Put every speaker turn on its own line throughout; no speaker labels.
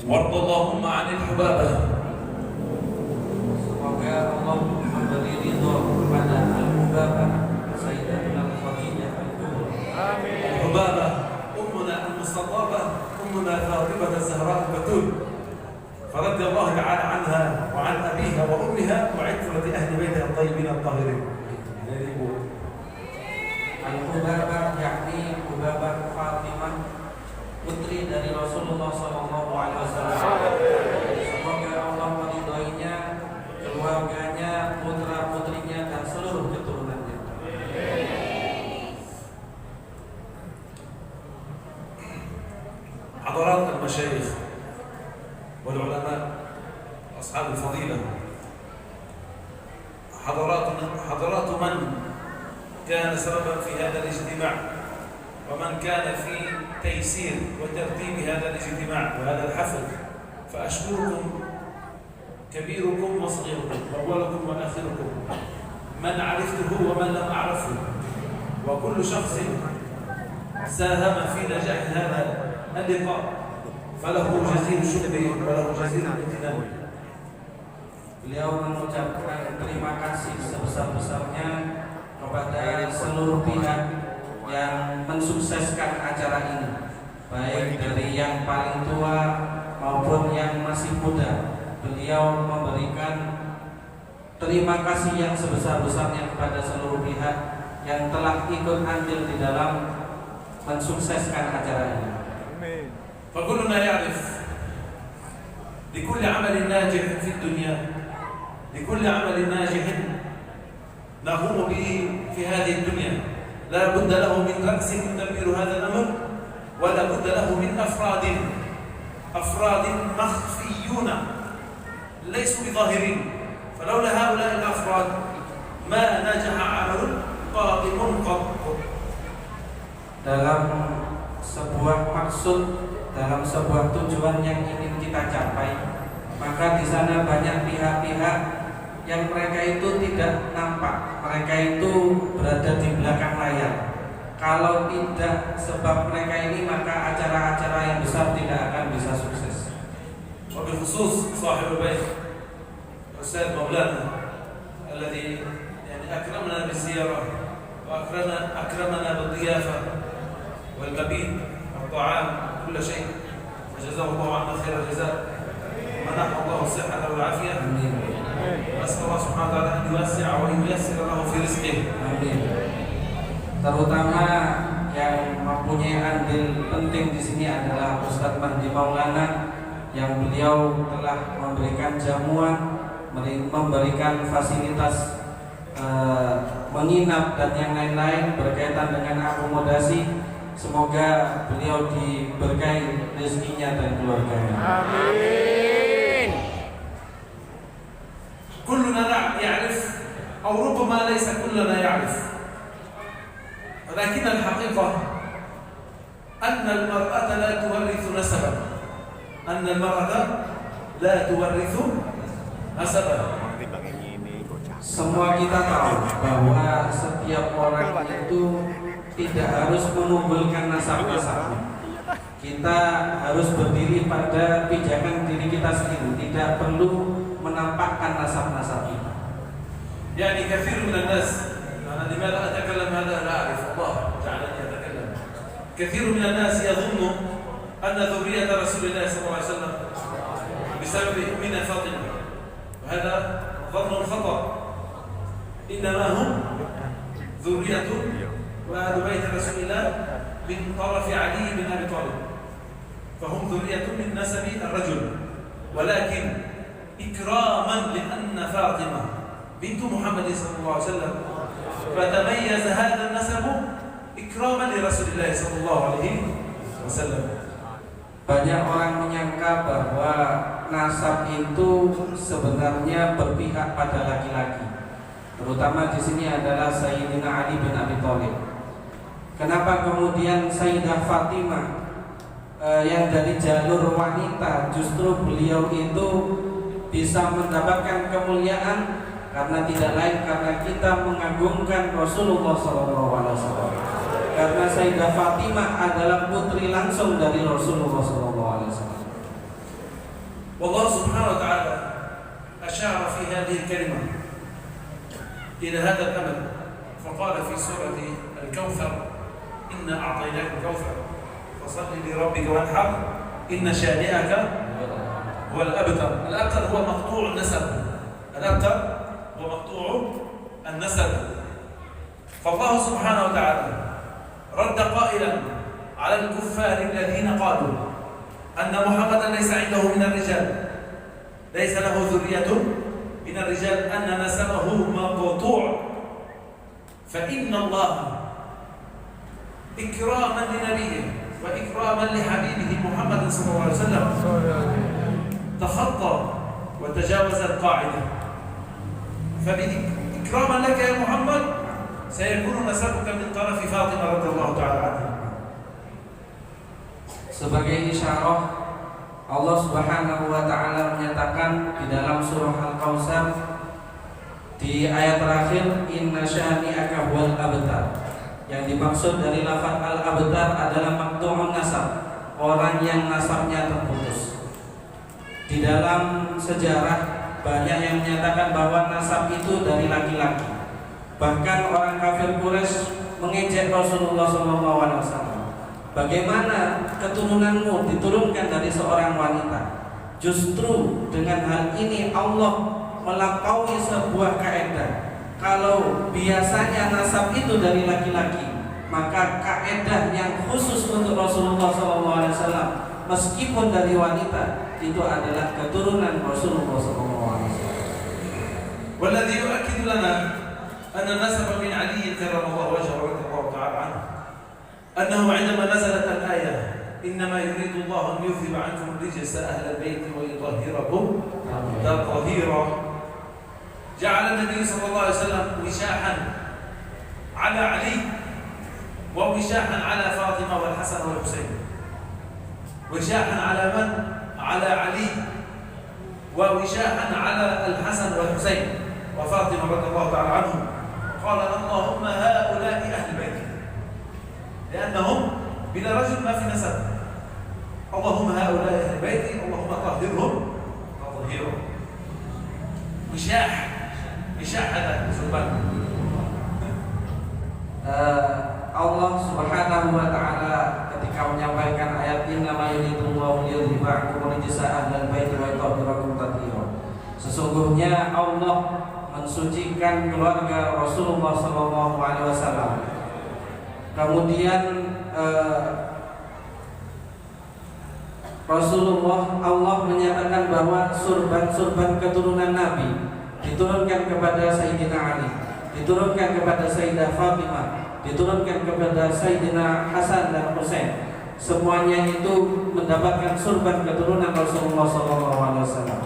وارض اللهم عن الحبابة.
Semoga Allah memberi ridho kepada Al-Hubabah Sayyidatina Khadijah Al-Kubra.
آمين. الحبابة أمنا المستضافة، أمنا فاطمة الزهراء البتول، فرضي الله تعالى عنها وعن أبيها وأمها وعترة أهل بيتها الطيبين الطاهرين.
Al-Hubabah yakni Hubabah Fatimah, putri dari Rasulullah SAW. Semoga Allah meridhoinya, keluarganya, putra putrinya dan seluruh keturunannya.
حضرات المشايخ والعلماء أصحاب الفضيلة، حضرات من كان سببا في هذا الاجتماع ومن كان في تيسير وترتيب هذا الاجتماع وهذا الحفل، فأشكركم كبيركم وصغيركم، أولكم وآخركم، من عرفته ومن لم أعرفه، وكل شخص ساهم في نجاح هذا اللقاء فله جزيل الشكر وله جزيل الامتنان.
Beliau mengucapkan terima kasih sebesar-besarnya kepada seluruh pihak yang mensukseskan acara ini, baik dari yang paling tua maupun yang masih muda. Beliau memberikan terima kasih yang sebesar-besarnya kepada seluruh pihak yang telah ikut andil di dalam mensukseskan acara ini.
فكلنا يعرف لكل عمل ناجح في الدنيا، لكل عمل ناجح نقوم به في هذه الدنيا لا بد له من رأس تدبير هذا الأمر، ولا بد له من أفراد مخفيون ليسوا بظاهرين، فلولا هؤلاء الأفراد ما نجح عمل قائم قط.
Dalam sebuah maksud, dalam sebuah tujuan yang ingin kita capai, maka di sana banyak pihak-pihak yang mereka itu tidak nampak, mereka itu berada di belakang layar. Kalau tidak sebab mereka ini, maka acara-acara yang besar tidak akan bisa sukses.
وبالخصوص صاحب البيت الأستاذ مولانا الذي أكرمنا بالزيارة وأكرمنا بالضيافة والمبيت والطعام كل شيء، فجزاه الله عنا خير الجزاء ومنح الله الصحة والعافية. وأسأل الله سبحانه وتعالى أن يوسع وييسر له في رزقه.
Amin. Terutama yang mempunyai andil penting di sini adalah Ustadz Mahdi Maulana, yang beliau telah memberikan jamuan, memberikan fasilitas menginap dan yang lain-lain berkaitan dengan akomodasi. Semoga beliau diberkahi rezekinya dan keluarganya.
Amin.
كلنا يعرف أو ربما ليس كلنا يعرف، ولكن الحقيقة أن المرأة لا تورث نسبا، أن المرأة لا تورث نسبا.
Semua kita tahu bahwa setiap orang itu tidak harus mengumpulkan nasab-nasabnya. Kita harus berdiri pada pijakan diri kita sendiri, tidak perlu menampakkan nasab-nasab kita.
يعني كثير من الناس، أنا لماذا أتكلم هذا لا أعرف، الله جعلني أتكلم. كثير من الناس يظن أن ذرية رسول الله صلى الله عليه وسلم بسبب أمنا فاطمة، وهذا ظن خطأ. إنما هم ذرية وأهل بيت رسول الله من طرف علي بن أبي طالب، فهم ذرية من نسب الرجل، ولكن إكراما لأن فاطمة بنت محمد صلى الله عليه وسلم فتميز هذا النسب إكراما لرسول الله صلى الله عليه وسلم.
Banyak orang menyangka bahwa nasab itu sebenarnya berpihak pada laki-laki. Terutama di sini adalah Sayyidina Ali bin Abi Thalib. Kenapa kemudian Sayyidah Fatimah yang dari jalur wanita justru beliau itu bisa mendapatkan kemuliaan? Karena tidak lain karena kita mengagungkan Rasulullah SAW. Karena Sayyidah Fatimah adalah putri langsung dari Rasulullah SAW.
والله سبحانه وتعالى أشار في هذه الكلمة إلى هذا الأمل فقال في سورة الكوثر إنا أعطيناك الكوثر فصل لربك وانحر إن شانئك هو الأبتر. الأبتر هو مقطوع النسب، الأبتر هو مقطوع النسب. فالله سبحانه وتعالى رد قائلا على الكفار الذين قالوا أن محمدا ليس عنده من الرجال، ليس له ذرية من الرجال، أن نسبه مقطوع. فإن الله إكراما لنبيه وإكراما لحبيبه محمد صلى الله عليه وسلم تخطى وتجاوز القاعدة. فبإكراما لك يا محمد سيكون نسبك من طرف فاطمة رضي الله تعالى عنها.
Sebagai isyarah, Allah Subhanahu wa taala menyatakan di dalam surah Al-Kautsar di ayat terakhir, inna syani'aka huwal abtar. Yang dimaksud dari lafaz al-abtar adalah maqtu'un nasab, orang yang nasabnya terputus. Di dalam sejarah banyak yang menyatakan bahwa nasab itu dari laki-laki. Bahkan orang kafir Quraisy mengejek Rasulullah SAW. Bagaimana keturunanmu diturunkan dari seorang wanita? Justru dengan hal ini Allah melampaui sebuah kaidah. Kalau biasanya nasab itu dari laki-laki, maka kaidah yang khusus untuk Rasulullah SAW meskipun dari wanita itu adalah keturunan Rasulullah SAW.
والذي يؤكد لنا أن النسب من علي كرم الله وجهه رضي الله تعالى عنه أنه عندما نزلت الآية إنما يريد الله أن يذهب عنكم الرجس أهل البيت ويطهركم تطهيرا، جعل النبي صلى الله عليه وسلم وشاحا على علي ووشاحا على فاطمة والحسن والحسين. وشاحا على من؟ على علي، ووشاحا على الحسن والحسين وفاطمة رضي الله تعالى عنهم. قال اللهم هؤلاء أهل بيتي لأنهم بلا رجل ما في نسب. اللهم هؤلاء أهل بيتي اللهم طهرهم تطهيرا. وشاح هذا سبحانه.
Allah Subhanahu wa taala ketika menyampaikan ayat innama yuridullahu liyudhiba 'ankum rijsa ahlal baiti wa yutahhirakum tathira. Sesungguhnya Allah mensucikan keluarga Rasulullah sallallahu alaihi wasallam. Kemudian Allah menyatakan bahwa surban keturunan Nabi diturunkan kepada Sayyidina Ali, diturunkan kepada Sayyidah Fatimah, diturunkan kepada Sayyidina Hasan dan Husain. Semuanya itu mendapatkan surban keturunan Rasulullah SAW.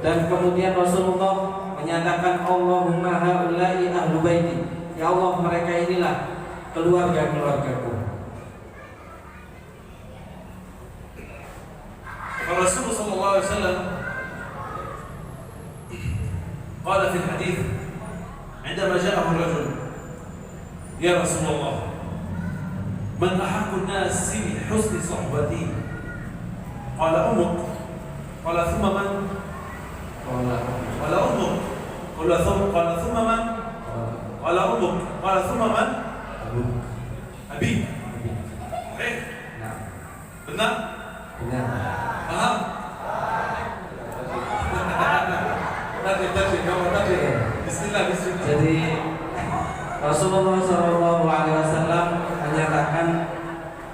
Dan kemudian Rasulullah menyatakan Allahumma haula'i ahlu baiti. Ya Allah, mereka inilah keluarga-keluargaku.
فالرسول صلى الله عليه وسلم قال في الحديث عندما جاءه الرجل يا رسول الله من أحق الناس بحسن صحبتي؟ قال أمك. قال ثم من؟ قال أمك. قال ثم من؟ قال أمك. قال ثم من؟ أبيك. benar?
Benar.
Paham? Bismillah.
Jadi Rasulullah SAW menyatakan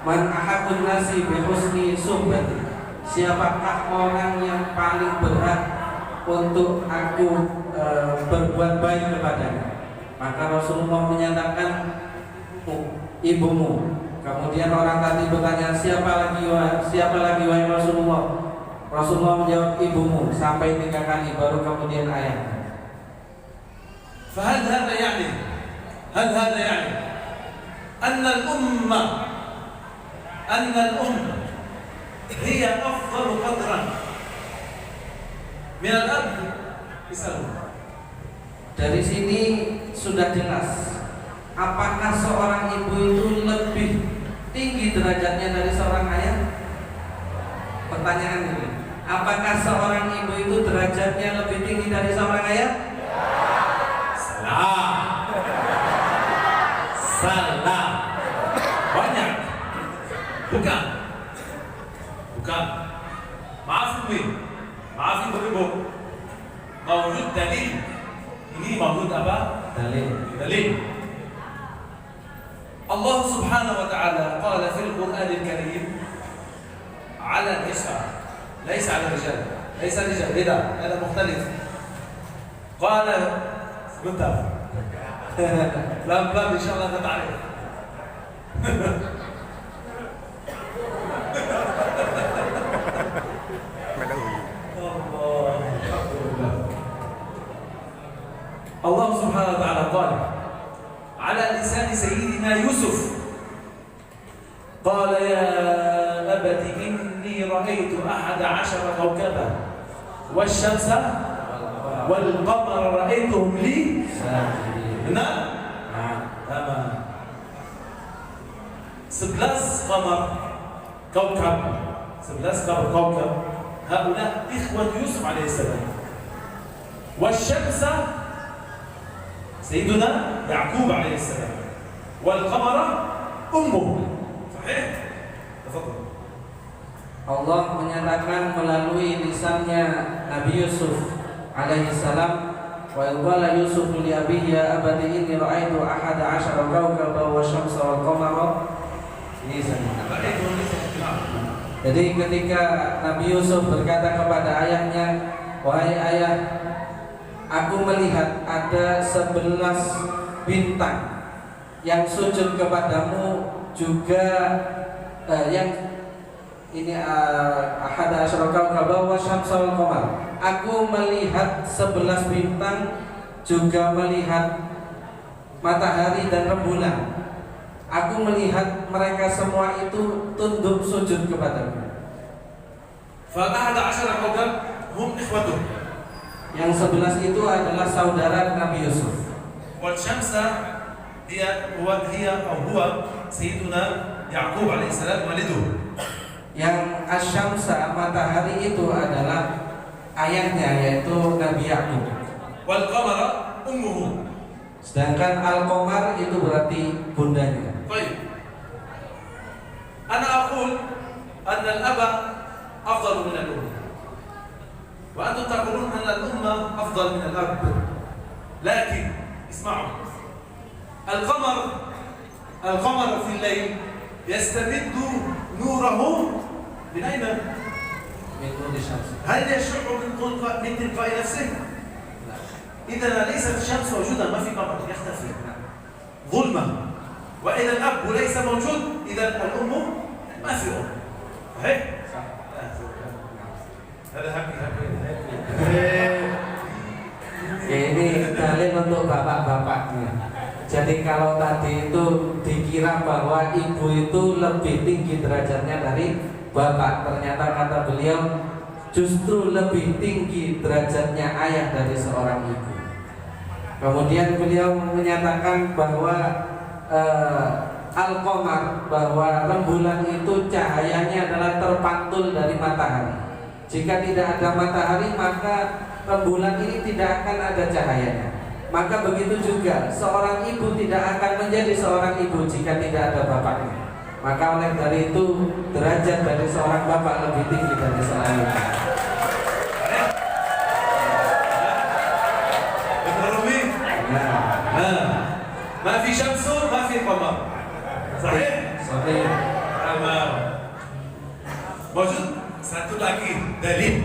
man ahabbun nasi bi husni suhbati. Siapakah orang yang paling berhak untuk aku berbuat baik kepadanya? Maka Rasulullah menyatakan ibumu. Kemudian orang tadi bertanya siapa lagi wahai Rasulullah? Rasulullah menjawab ibumu sampai 3 kali baru kemudian ayat.
فهل هذا يعني أن الأمة هي أفضل قدرا من الأب؟
Dari sini sudah jelas apakah seorang ibu itu lebih tinggi derajatnya dari seorang ayah? Pertanyaan ini. Apakah seorang ibu itu derajatnya lebih tinggi dari seorang ayah?
Salah. Salah. Banyak. Bukan. Bukan. Maaf Umi. Maaf Ibu-ibu. Mawjud dalil. Ini mawjud apa?
Dalil.
Dalil. Allah Subhanahu wa ta'ala qala fil Qur'anil Karim 'ala an-nisa ليس على الرجال ليس الرجال لا هذا مختلف قال sebentar pelan-pelan insyaallah kita tarik Allah Subhanahu wa ta'ala qala على لسان سيدنا يوسف قال يا أبت إني رأيت 11 كوكبا والشمس والقمر رأيتهم لي benar? Tama 11 قمر كوكب 11 كوكب هؤلاء إخوة يوسف عليه السلام والشمس سيدنا يعقوب عليه السلام والقمر أمه صحيح؟ تفضل
Allah menyatakan melalui lisannya Nabi Yusuf alaihi salam, wa qala Yusuf li abihi ya abati inni ra'aitu 11 kawkaban wasyamsa wal qamara. Jadi ketika Nabi Yusuf berkata kepada ayahnya, wahai ayah, aku melihat ada 11 bintang yang sujud kepadamu juga yang ini ahada asyraka kabawa syamsul qamar. Aku melihat 11 bintang juga melihat matahari dan rembulan. Aku melihat mereka semua itu tunduk sujud kepadamu.
Fa ahada asyara kawkab hum ikhwatuh.
Yang 11 itu adalah saudara Nabi Yusuf.
Wal syamsa hiya sayyiduna Yaqub alaihi salam waliduh.
Yang asyamsa matahari itu adalah ayahnya yaitu Nabi Yaqub.
Wal qamara ummuhu.
Sedangkan al-qamar itu berarti bundanya.
Baik. Ana aqul anna al-aba afdal min al-umma. Wa antum taqulun anna al-umma afdal min al-ab. Lakin isma'u. القمر في الليل يستمد نوره من أين؟
من نور الشمس.
هل يشع من تلقاء نفسه؟ إذا ليست الشمس موجودة ما في قمر يختفي ظلمة. وإذا الأب ليس موجود إذا الأم ما في أم. صحيح؟ هذا happy.
Ini dalil untuk bapak-bapaknya. Jadi kalau tadi itu dikira bahwa ibu itu lebih tinggi derajatnya dari bapak, ternyata kata beliau justru lebih tinggi derajatnya ayah dari seorang ibu. Kemudian beliau menyatakan bahwa al-qamar, bahwa rembulan itu cahayanya adalah terpantul dari matahari. Jika tidak ada matahari maka rembulan ini tidak akan ada cahayanya. Maka begitu juga seorang ibu tidak akan menjadi seorang ibu jika tidak ada bapaknya. Maka oleh dari itu derajat dari seorang bapak lebih tinggi dari seorang ibu.
ما في شمس ما في قمر صحيح؟
صحيح.
تمام. موجود satu lagi dalil.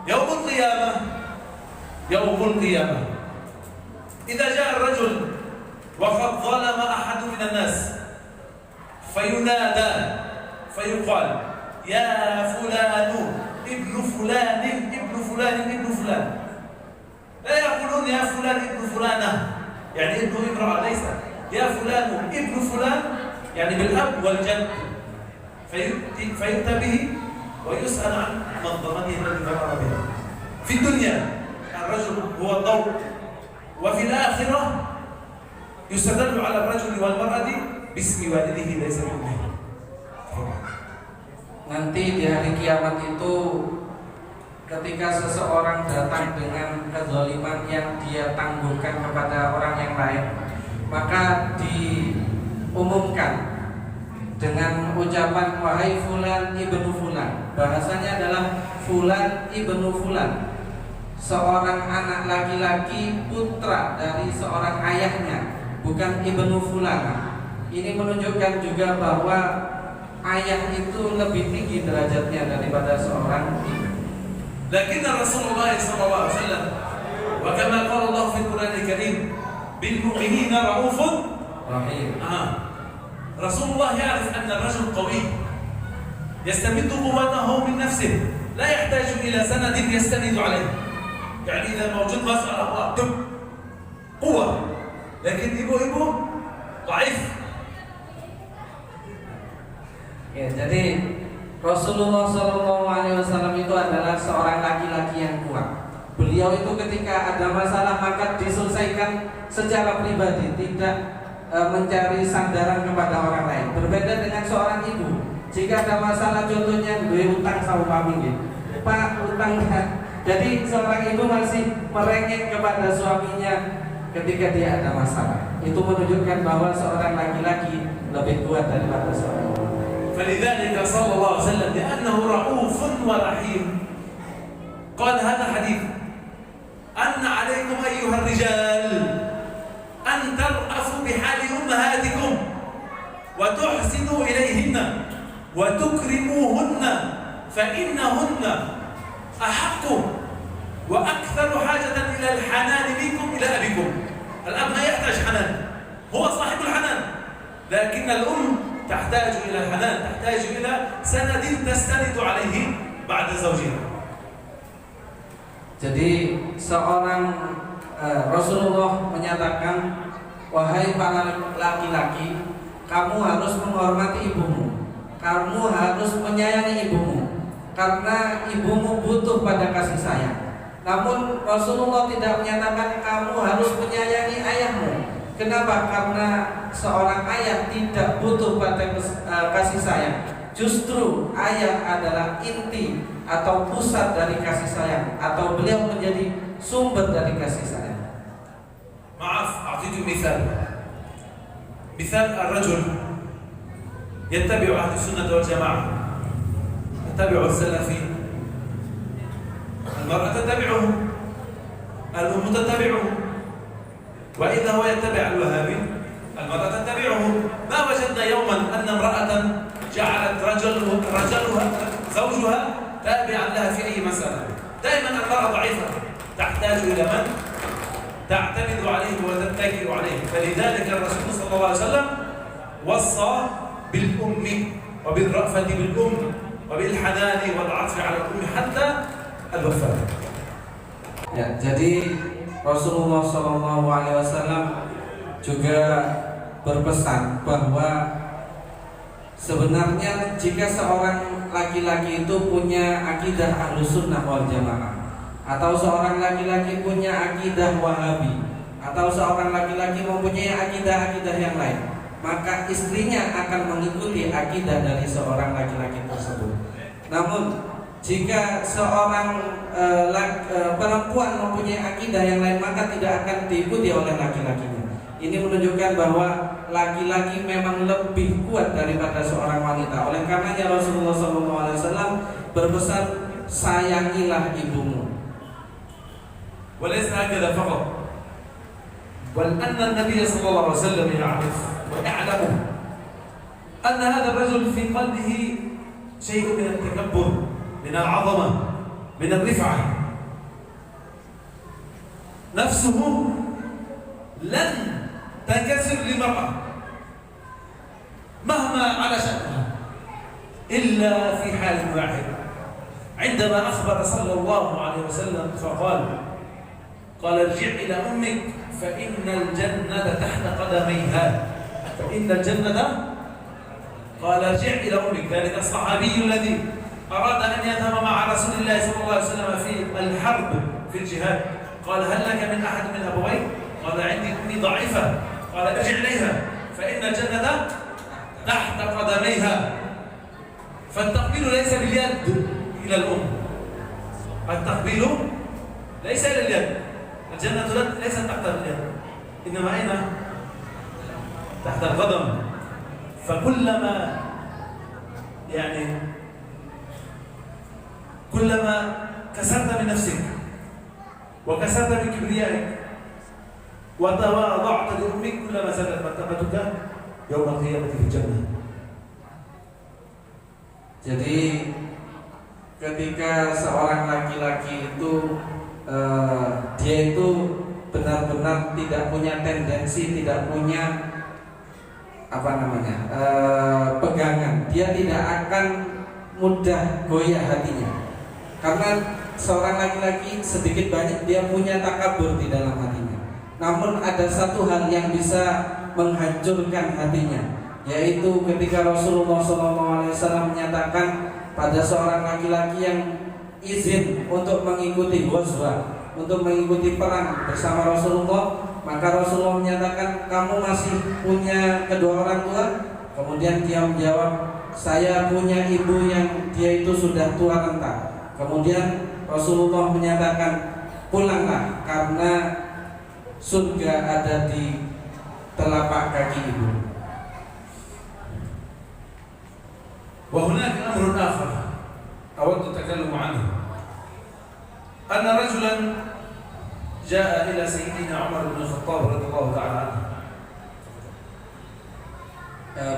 Yaumul qiyamah إذا جاء الرجل وقد ظلم أحد من الناس فينادى فيقال يا فلان ابن فلان ابن فلان ابن فلان. لا يقولون يا فلان ابن فلانة يعني ابن امرأة، ليس يا فلان ابن فلان يعني بالأب والجد. فيؤتى به ويسأل عن منظمته التي ظلم بها. في الدنيا الرجل هو الضوء، وفي الآخرة يستدل على الرجل والمرأة باسم والده ليس بأمه.
nanti di hari kiamat itu ketika seseorang datang dengan kezaliman yang dia tangguhkan kepada orang yang lain, maka diumumkan dengan ucapan wahai fulan ibnu fulan. Bahasanya adalah fulan ibnu fulan, seorang anak laki-laki putra dari seorang ayahnya, bukan ibnu fulan. Ini menunjukkan juga bahwa ayah itu lebih tinggi derajatnya daripada seorang ibu.
لكن رسول الله صلى الله عليه وسلم وكما قال الله في القرآن الكريم بالمؤمنين رؤوف
رحيم.
رسول الله يعرف أن الرجل قوي يستمد قوته من نفسه، لا يحتاج إلى سند يستند عليه. يعني إذا موجود مسألة قوة، لكن ibu ضعيف.
Ya, jadi Rasulullah SAW itu adalah seorang laki-laki yang kuat. Beliau itu ketika ada masalah maka diselesaikan secara pribadi, tidak mencari sandaran kepada orang lain. Berbeda dengan seorang ibu, jika ada masalah contohnya gue utang sama kami gitu, Pak utang. Jadi seorang ibu masih merengek kepada suaminya ketika dia ada masalah. Itu menunjukkan bahwa seorang laki-laki lebih kuat daripada seorang ibu.
فلذلك صلى الله عليه وسلم لأنه رؤوف ورحيم قال هذا حديث أن عليكم أيها الرجال أن ترأفوا بحال أمهاتكم وتحسنوا إليهن وتكرموهن فإنهن أحق وأكثر حاجة إلى الحنان منكم إلى أبيكم. الأب ما يحتاج حنان، هو صاحب الحنان، لكن الأم تحتاج إلى الحنان، تحتاج إلى سند تستند عليه بعد زوجها.
Jadi seorang Rasulullah menyatakan, wahai para laki-laki, kamu harus menghormati ibumu, kamu harus menyayangi ibumu, karena ibumu butuh pada kasih sayang. Namun Rasulullah tidak menyatakan kamu harus menyayangi ayahmu. Kenapa? Karena seorang ayah tidak butuh pada kasih sayang. Justru ayah adalah inti atau pusat dari kasih sayang, atau beliau menjadi sumber dari kasih sayang.
Maaf, أعطيكم مثال الرجل يتبع أهل السنة والجماعة، يتبع السلفي، المرأة تتبعه، الأم تتبعه، وإذا هو يتبع الوهابي المرأة تتبعه. ما وجدنا يوما أن امرأة جعلت زوجها تابعا لها في أي مسألة. دائما المرأة ضعيفة تحتاج إلى من تعتمد عليه وتتكل عليه. فلذلك الرسول صلى الله عليه وسلم وصى بالأم وبالرأفة بالأم وبالحنان والعطف على الأم حتى الوفاة.
Ya, jadi Rasulullah SAW juga berpesan bahwa sebenarnya jika seorang laki-laki itu punya akidah Ahlussunnah wal Jamaah, atau seorang laki-laki punya akidah Wahabi, atau seorang laki-laki mempunyai akidah-akidah yang lain, maka istrinya akan mengikuti akidah dari seorang laki-laki tersebut. Namun jika seorang perempuan mempunyai akidah yang lain, maka tidak akan diikuti oleh laki-lakinya. Ini menunjukkan bahwa laki-laki memang lebih kuat daripada seorang wanita. Oleh karenanya Rasulullah SAW berpesan, sayangilah ibumu.
وليس هكذا فقط، بل أن النبي صلى الله عليه وسلم يعرف ويعلم أن هذا الرجل في قلبه شيء من التكبر، من العظمة، من الرفعة. نفسه لن تنكسر لمرأة مهما على شأنها إلا في حال واحد، عندما أخبر صلى الله عليه وسلم فقال ارجع إلى أمك فإن الجنة تحت قدميها، فإن الجنة، قال ارجع إلى أمك. ذلك الصحابي الذي أراد أن يذهب مع رسول الله صلى الله عليه وسلم في الحرب في الجهاد، قال هل لك من أحد من أبويك؟ قال عندي أمي ضعيفة. قال ارجع إليها فإن الجنة تحت قدميها، فاتقوا التقبيل ليس باليد إلى الأم. التقبيل ليس إلى اليد. الجنة ليست تحت اليد، إنما أين؟ تحت القدم. فكلما كلما كسرت من نفسك وكسرت من كبريائك وتواضعت لأمك كلما زادت مرتبتك يوم القيامة في الجنة.
Jadi ketika seorang laki-laki itu dia itu benar-benar tidak punya tendensi, tidak punya pegangan, dia tidak akan mudah goyah hatinya. Karena seorang laki-laki sedikit banyak dia punya takabur di dalam hatinya. Namun ada satu hal yang bisa menghancurkan hatinya, yaitu ketika Rasulullah SAW menyatakan pada seorang laki-laki yang izin untuk mengikuti ghazwah, untuk mengikuti perang bersama Rasulullah, maka Rasulullah menyatakan, kamu masih punya kedua orang tua? Kemudian dia menjawab, saya punya ibu yang dia itu sudah tua renta. Kemudian Rasulullah menyatakan, pulanglah karena surga ada di telapak kaki ibu.
وهناك أمر آخر أود التكلم عنه، أن رجلا جاء إلى سيدنا عمر بن الخطاب رضي الله تعالى عنه.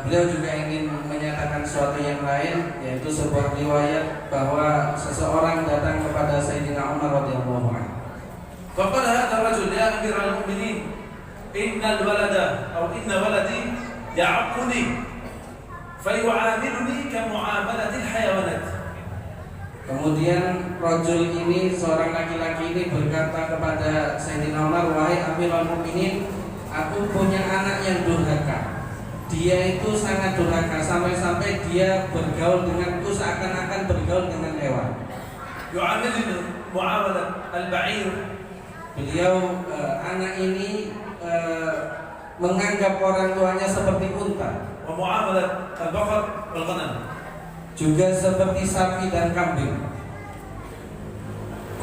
Beliau juga ingin menyatakan sesuatu yang lain, yaitu sebuah riwayat bahwa seseorang datang kepada Sayyidina Umar radhiyallahu anhu.
فقال هذا الرجل يا أمير المؤمنين إن الولد أو إن ولدي يعقني فيعاملني كمعاملة الحيوانات.
Kemudian rajul ini, seorang laki-laki ini berkata kepada Sayyidina Umar, wahai Amirul Mukminin, aku punya anak yang durhaka. Dia itu sangat durhaka sampai-sampai dia bergaul denganku seakan-akan bergaul dengan hewan.
يعاملني معاملة البعير.
Beliau anak ini menganggap orang tuanya seperti unta.
ومعاملة البقر والغنم.
Juga seperti sapi dan kambing.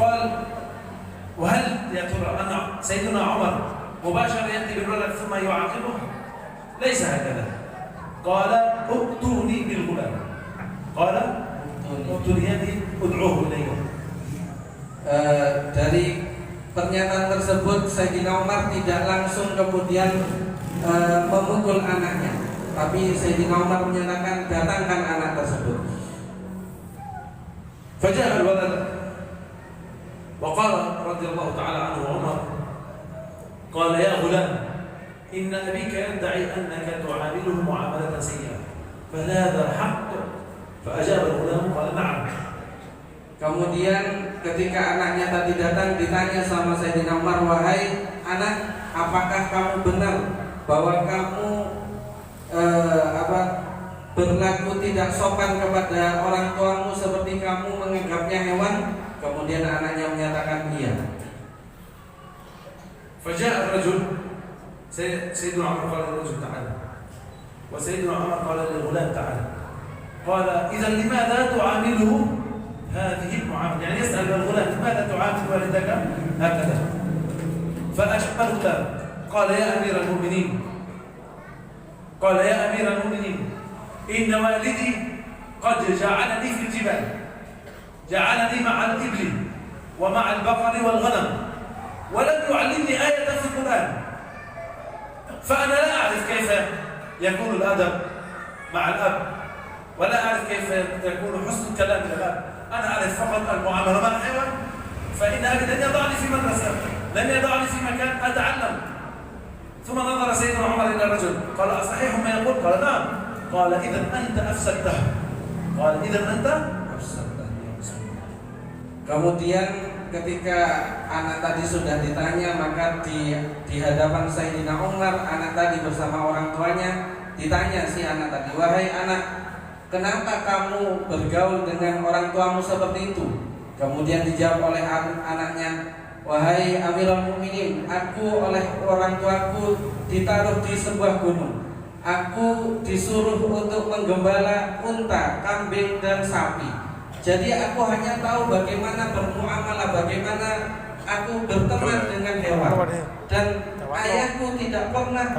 قال وهل يا ترى أن سيدنا عمر مباشرة يأتي بالولد ثم يعاقبه؟ ليس هكذا. قال ائتوني بالغلام. قال ائتوني ادعوه إلي.
Dari pernyataan tersebut Sayyidina Umar tidak langsung kemudian memukul anaknya, tapi Sayyidina Umar menyatakan, datangkan anak tersebut.
فجاء الولد وقال رضي الله تعالى عنه عمر قال يا غلام إن أبيك يدعي أنك تعامله معاملة سيئة فهل هذا حق؟ فأجاب الغلام قال نعم.
Kemudian ketika anaknya tadi datang, ditanya sama Sayyidina Umar, wahai anak, apakah kamu benar bahwa kamu berlaku tidak sopan kepada orang tuamu seperti kamu menganggapnya hewan? Kemudian anaknya menyatakan iya.
فجاء الرجل سيدنا عمر قال للرجل تعال وسيدنا عمر قال للغلام تعال قال إذا لماذا تعامله هذه المعاملة؟ يعني يسأل الغلام لماذا تعامل والدك هكذا؟ فأجاب الغلام قال يا أمير المؤمنين قال يا أمير المؤمنين إن والدي قد جعلني في الجبال، جعلني مع الإبل ومع البقر والغنم ولم يعلمني آية في القرآن، فأنا لا أعرف كيف يكون الأدب مع الأب ولا أعرف كيف يكون حسن الكلام للأب. أنا أعرف فقط المعاملة مع الحيوان، فإن أبي لن يضعني في مدرسة، لن يضعني في مكان أتعلم. ثم نظر سيدنا عمر إلى الرجل قال أصحيح ما يقول؟ قال نعم. قال إذا أنت أفسدته. قال إذا أنت أفسدته.
Kemudian ketika anak tadi sudah ditanya, maka di hadapan Sayyidina Umar, anak tadi bersama orang tuanya ditanya si anak tadi, wahai anak, kenapa kamu bergaul dengan orang tuamu seperti itu? Kemudian dijawab oleh anaknya, wahai Amirul Mukminin, aku oleh orang tuaku ditaruh di sebuah gunung. aku disuruh untuk menggembala unta, kambing dan sapi. Jadi aku hanya tahu bagaimana bermuamalah, bagaimana aku berteman dengan hewan. Dan ayahku tidak pernah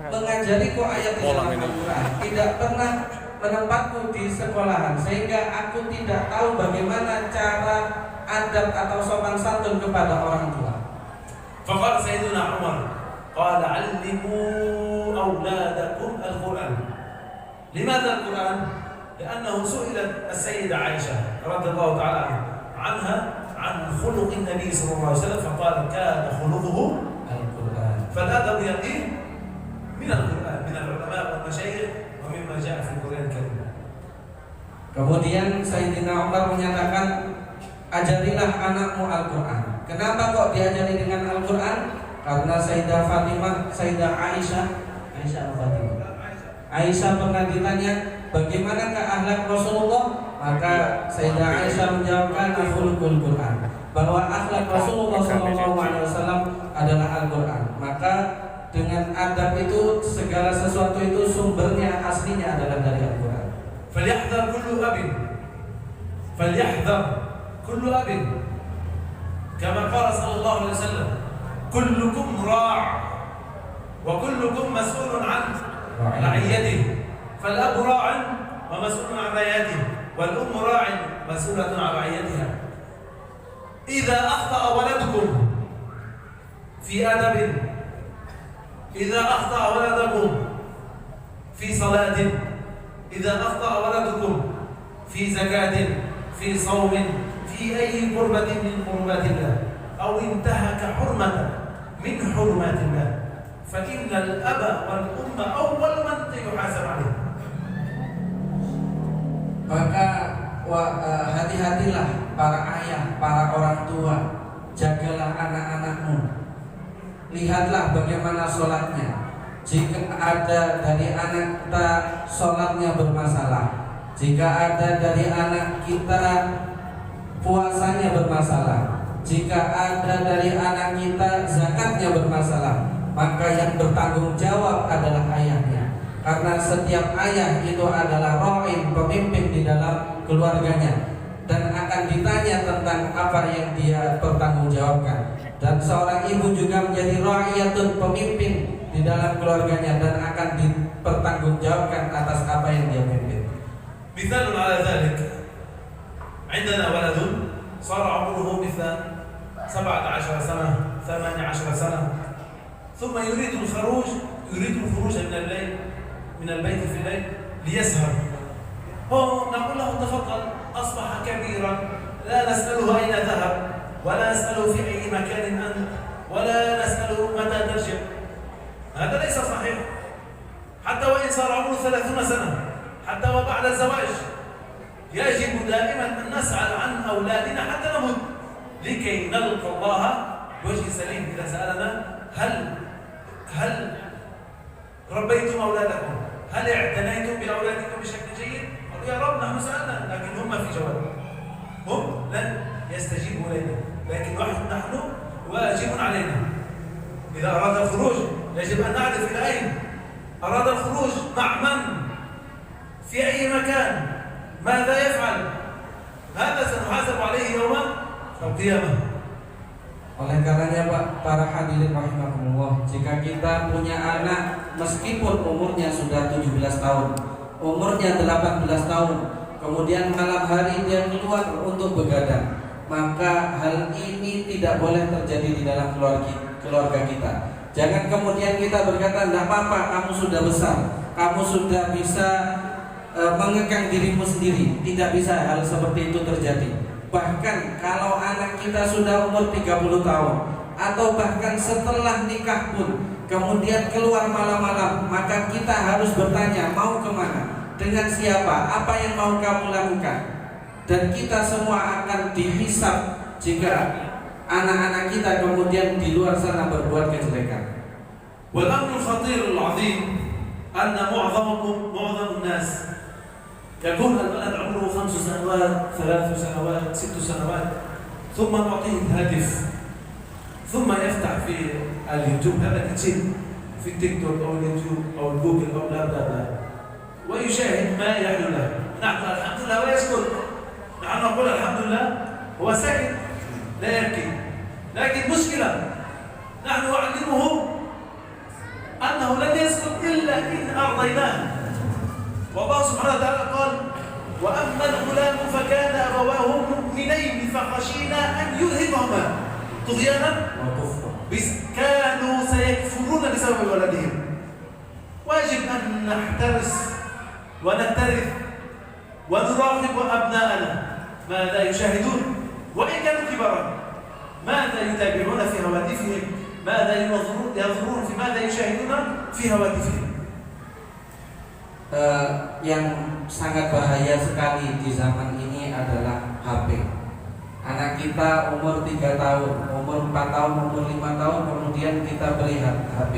mengajariku ayat di dalam Al-Quran, tidak pernah menempatku di sekolahan, sehingga aku tidak tahu bagaimana cara adab atau sopan santun kepada orang tua.
فقال سيدنا عمر قال علموا أولادكم القرآن. لماذا القرآن؟ لأنه سئلت السيدة عائشة رضي الله تعالى عنها عن خلق النبي صلى الله عليه وسلم فقال كان خلقه
Al-Quran.
فالأدب يقين من القرآن من العلماء والمشايخ ومما جاء في القرآن الكريم.
Kemudian Sayyidina Umar menyatakan, ajarilah anakmu Al-Quran. Kenapa kok diajari dengan Al-Quran? Karena Sayyidah Fatimah, Sayyidah Aisyah pernah ditanya, bagaimanakah akhlak Rasulullah? Maka Sayyidah Aisyah menjawabkan, akhulukul Quran, bahwa akhlak Rasulullah SAW adalah Al-Quran. Maka dengan adab itu segala sesuatu itu sumbernya aslinya adalah dari Al-Quran.
فليحذر كل أب كما قال صلى الله عليه وسلم كلكم راع وكلكم مسؤول عن رعيته فالأب راع ومسؤول عن رعيته والأم راع مسؤولة عن رعيتها. إذا أخطأ ولدكم في أدب، إذا أخطأ ولدكم في صلاة، إذا أخطأ ولدكم في زكاة، في صوم، في أي قربة من قربات الله، أو انتهك حرمة من حرمات الله، فإن الأب والأم أول من يحاسب عليه.
Maka hati-hatilah para ayah, para orang tua, jagalah anak-anakmu. Lihatlah bagaimana sholatnya. Jika ada dari anak kita sholatnya bermasalah, jika ada dari anak kita puasanya bermasalah, jika ada dari anak kita zakatnya bermasalah, maka yang bertanggung jawab adalah ayahnya. Karena setiap ayah itu adalah ra'in, pemimpin di dalam keluarganya, dan akan ditanya tentang apa yang dia pertanggungjawabkan. Dan seorang ibu juga menjadi ra'iyatun, pemimpin di dalam keluarganya, dan akan dipertanggungjawabkan atas apa yang dia pimpin.
مثال على ذلك عندنا ولد صار عمره مثل 17 سنة 18 سنة ثم يريد الخروج من البيت في الليل ليسهر. هو نقول له تفضل أصبح كبيرا، لا نسأله أين ذهب ولا نسأله في أي مكان أنت ولا نسأله متى ترجع. هذا ليس صحيح. حتى وإن صار عمره 30 سنة، حتى وبعد الزواج يجب دائما أن نسأل عن أولادنا حتى نموت لكي نلقى الله بوجه سليم. إذا سألنا هل ربيتم أولادكم؟ هل اعتنيتم بأولادكم بشكل جيد؟ قالوا يا رب نحن سألنا، لكن هم في جواب، هم لن يستجيبوا لنا، لكن نحن واجب علينا. إذا أراد الخروج يجب أن نعرف إلى أين أراد الخروج، مع من، في أي مكان، ماذا يفعل. هذا سنحاسب عليه يوم القيامة.
Oleh karenanya para hadirin rahimakumullah, jika kita punya anak meskipun umurnya sudah 17 tahun, umurnya 18 tahun, kemudian malam hari dia keluar untuk begadang, maka hal ini tidak boleh terjadi di dalam keluarga kita. Jangan kemudian kita berkata, "Tidak apa-apa, kamu sudah besar, kamu sudah bisa mengekang dirimu sendiri." Tidak bisa hal seperti itu terjadi. Bahkan kalau anak kita sudah umur 30 tahun atau bahkan setelah nikah pun kemudian keluar malam-malam, maka kita harus bertanya, mau kemana, dengan siapa, apa yang mau kamu lakukan. Dan kita semua akan dihisab jika anak-anak kita kemudian di luar sana berbuat kejelekan.
والأمر الخطير العظيم أن معظم الناس يكون الولد عمره 5 سنوات 3 سنوات 6 سنوات ثم نعطيه الهاتف ثم يفتح في اليوتيوب. هذا kecil في التيك توك أو اليوتيوب أو الجوجل أو لا ويشاهد ما يحلو له. نحن الحمد لله ويسكت، نحن نقول الحمد لله هو ساكت لا يبكي، لكن مشكلة نحن نعلمه أنه لن يسكت إلا إن أرضيناه. والله سبحانه وتعالى قال: وأما الغلام فكان أبواه مؤمنين فخشينا أن يرهقهما طغيانا وكفرا، كانوا سيكفرون بسبب ولدهم. واجب أن نحترس ونحترث ونراقب أبناءنا ماذا يشاهدون، وإن كانوا كبارا ماذا يتابعون في هواتفهم، ماذا ينظرون في ماذا يشاهدون في هواتفهم.
Yang sangat bahaya sekali di zaman ini adalah HP. Anak kita umur 3 tahun, umur 4 tahun, umur 5 tahun, kemudian kita beri HP.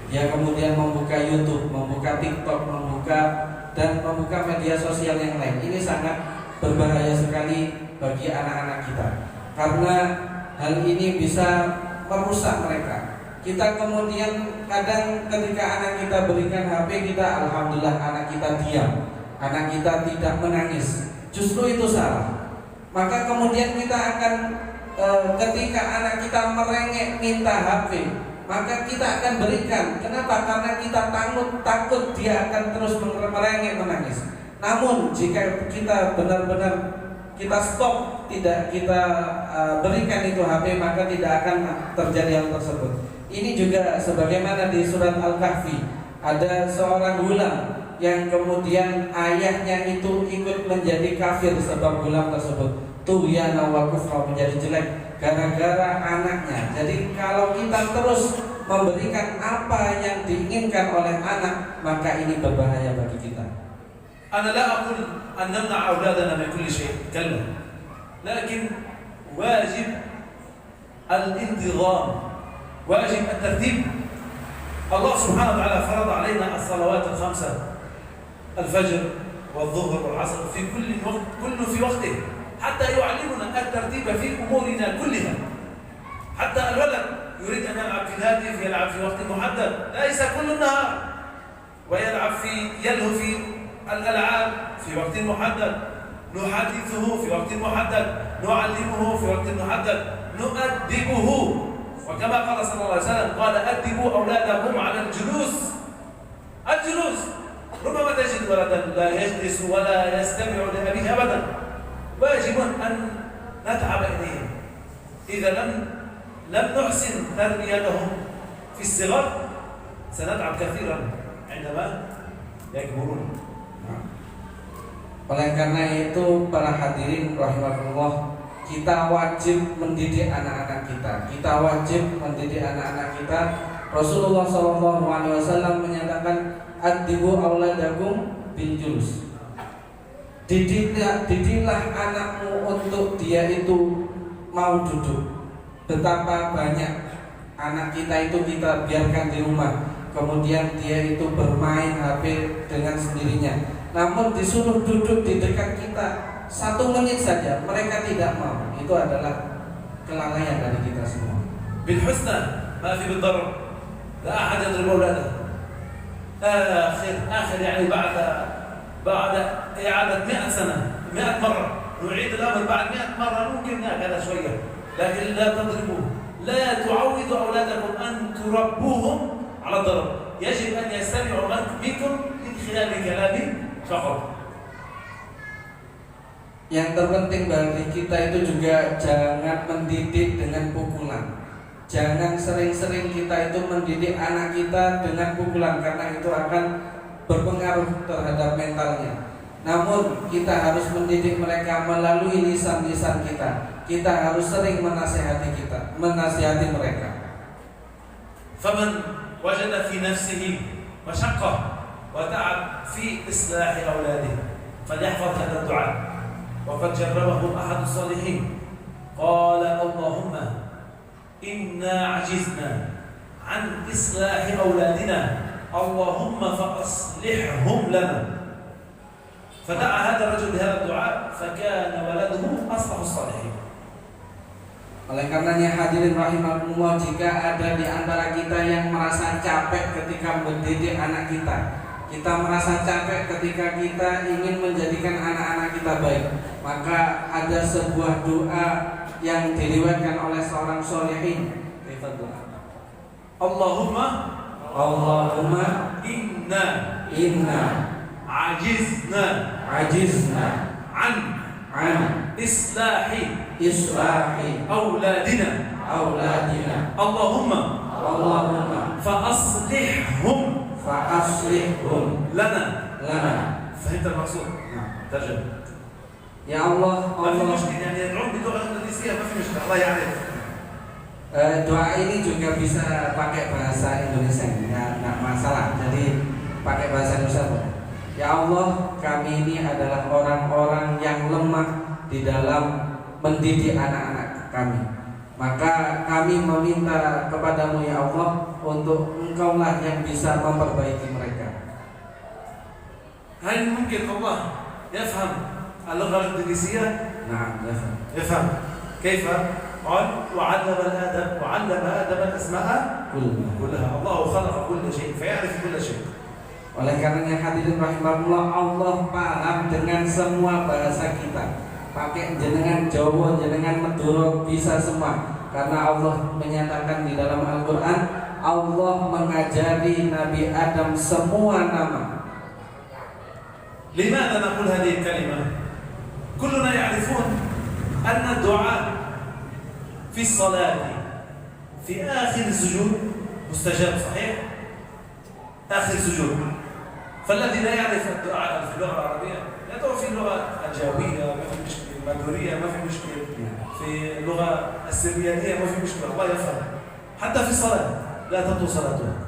Dia kemudian membuka YouTube, membuka TikTok, dan membuka media sosial yang lain. Ini sangat berbahaya sekali bagi anak-anak kita, karena hal ini bisa merusak mereka. Kita kemudian kadang ketika anak kita berikan HP, kita alhamdulillah anak kita diam, anak kita tidak menangis. Justru itu salah. Maka kemudian kita akan ketika anak kita merengek minta HP, maka kita akan berikan. Kenapa? Karena kita takut dia akan terus merengek menangis. Namun jika kita benar-benar kita stop, tidak kita berikan itu HP, maka tidak akan terjadi hal tersebut. Ini juga sebagaimana di surat Al-Kahfi, ada seorang gulam yang kemudian ayahnya itu ikut menjadi kafir sebab gulam tersebut. Tuhyana wa kufra, menjadi jelek gara-gara anaknya. Jadi kalau kita terus memberikan apa yang diinginkan oleh anak, maka ini berbahaya bagi kita.
Ana la aqul an namna auladana min kulli shay, kalla. Lakin wajib al-intigham, واجب الترتيب. الله سبحانه وتعالى فرض علينا الصلوات الخمسة، الفجر والظهر والعصر في كل وقت، كل في وقته، حتى يعلمنا الترتيب في أمورنا كلها. حتى الولد يريد أن يلعب في الهاتف يلعب في وقت محدد، ليس كل النهار، ويلعب يلهو في الألعاب في وقت محدد، نحدثه في وقت محدد، نعلمه في وقت محدد، نؤدبه. وكما قال صلى الله عليه وسلم قال: أدبوا أولادكم على الجلوس. ربما تجد ولدا لا يجلس ولا يستمع لأبيه أبدا. واجب أن نتعب إليهم. إذا لم نحسن تربيتهم في الصغر سنتعب كثيرا عندما يكبرون.
Oleh karena itu para hadirin rahimakumullah, kita wajib mendidik anak-anak kita. Kita wajib mendidik anak-anak kita. Rasulullah SAW menyatakan, adibu auladakum bil julus. Didiklah anakmu untuk dia itu mau duduk. Betapa banyak anak kita itu kita biarkan di rumah, kemudian dia itu bermain HP dengan sendirinya. Namun disuruh duduk di dekat kita 1 menit saja, mereka tidak mau. Itu adalah kelalaian dari kita semua.
Bil husna, ma fi bil darb. La ahad yadrib awladah. آخر يعني بعد إعادة 100 سنة 100 مرة نعيد الأمر بعد 100 مرة ممكن هكذا شوية، لكن لا تضربوه. لا تعودوا أولادكم أن تربوهم على الضرب. يجب أن يستمعوا منكم من خلال كلامي فقط.
Yang terpenting bagi kita itu juga jangan mendidik dengan pukulan. Jangan sering-sering kita itu mendidik anak kita dengan pukulan, karena itu akan berpengaruh terhadap mentalnya. Namun kita harus mendidik mereka melalui lisan-lisan kita. Kita harus sering menasihati mereka.
فمن وجد في نفسه مشقة وتعب في إصلاح أولاده فليحفظ هذا الدعاء. وقد جربه أحد الصالحين قال: اللهم إنا عجزنا عن إصلاح أولادنا اللهم فأصلحهم لنا. فدعا هذا الرجل بهذا الدعاء فكان ولده أصلح الصالحين.
Oleh karenanya hadirin rahimakumullah, jika ada di antara kita yang merasa capek ketika mendidik anak kita merasa capek ketika kita ingin menjadikan anak-anak kita baik, maka ada sebuah doa yang diriwayatkan oleh seorang sholihin.
Allahumma inna ajizna an islahi auladina Allahumma fa'aslihhum lana. فهمت المقصود؟ ترجم.
Ya Allah,
ما في مشكلة يعني يدعون باللغة الإنجليزية ما في مشكلة الله يعرف.
Doa ini juga bisa pakai bahasa Indonesia, nggak masalah. Jadi pakai bahasa Indonesia. Ya Allah, kami ini adalah orang-orang yang lemah di dalam mendidik anak-anak kami. Maka kami meminta kepadamu ya Allah, untuk Engkaulah yang bisa memperbaiki mereka.
هل ممكن الله يفهم اللغة الإنجليزية؟
Nah,
يفهم. كيف؟ قال وعلم آدم الأسماء كلها. الله خلق كل شيء فيعرف كل شيء.
Oleh karenanya hadirin rahimahullah, Allah paham dengan semua bahasa kita. Pakai jenengan Jawa, jenengan Madura, bisa semua. Karena Allah menyatakan di dalam Al-Quran, Allah mengajari Nabi Adam semua nama.
لماذا نقول هذه الكلمة؟ كلنا يعرفون أن الدعاء في الصلاة في آخر السجود مستجاب، صحيح؟ آخر سجود. فالذي لا يعرف الدعاء في اللغة العربية يدعو في اللغة الجاوية، ما في مشكلة، المادورية ما في مشكلة، في اللغة السريانية ما في مشكلة، الله يفهم. حتى في الصلاة لا تبطل صلاته.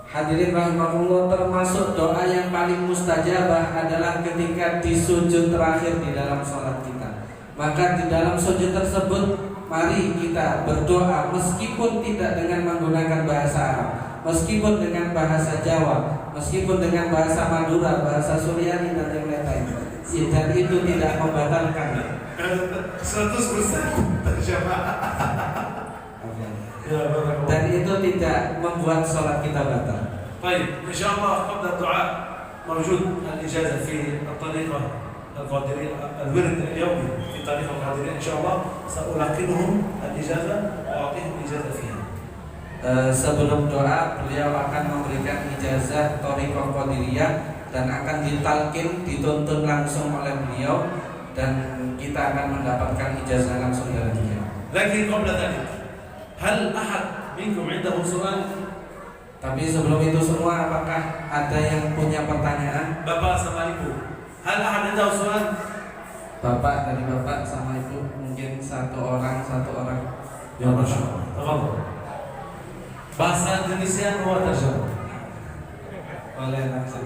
Hadirin rahimahullah, termasuk doa yang paling mustajabah adalah ketika di sujud terakhir di dalam sholat kita. Maka di dalam sujud tersebut, mari kita berdoa meskipun tidak dengan menggunakan bahasa Arab, meskipun dengan bahasa Jawa, meskipun dengan bahasa Madura, bahasa Suryani dan yang lain-lain. Dan itu tidak membatalkan.
100% terjemah.
Dan itu tidak membuat sholat kita batal.
طيب إن شاء الله قبل الدعاء موجود الإجازة في الطريقة القادرية، الورد اليومي في طريقة القادرية إن شاء الله سألقنهم الإجازة وأعطيهم الإجازة فيها.
Sebelum doa beliau akan memberikan ijazah Thariqah Qadiriyah dan akan ditalkin, dituntun langsung oleh beliau, dan kita akan mendapatkan ijazah langsung dari beliau.
لكن قبل ذلك هل أحد منكم عنده سؤال؟
Tapi sebelum itu semua, apakah ada yang punya pertanyaan?
Bapak sama Ibu, hal أحد عنده سؤال؟
Bapak dari bapak sama ibu, mungkin satu orang.
Ya Masya Allah. Tafadhal. Bahasa Indonesia huwa terjemah.
Boleh langsung.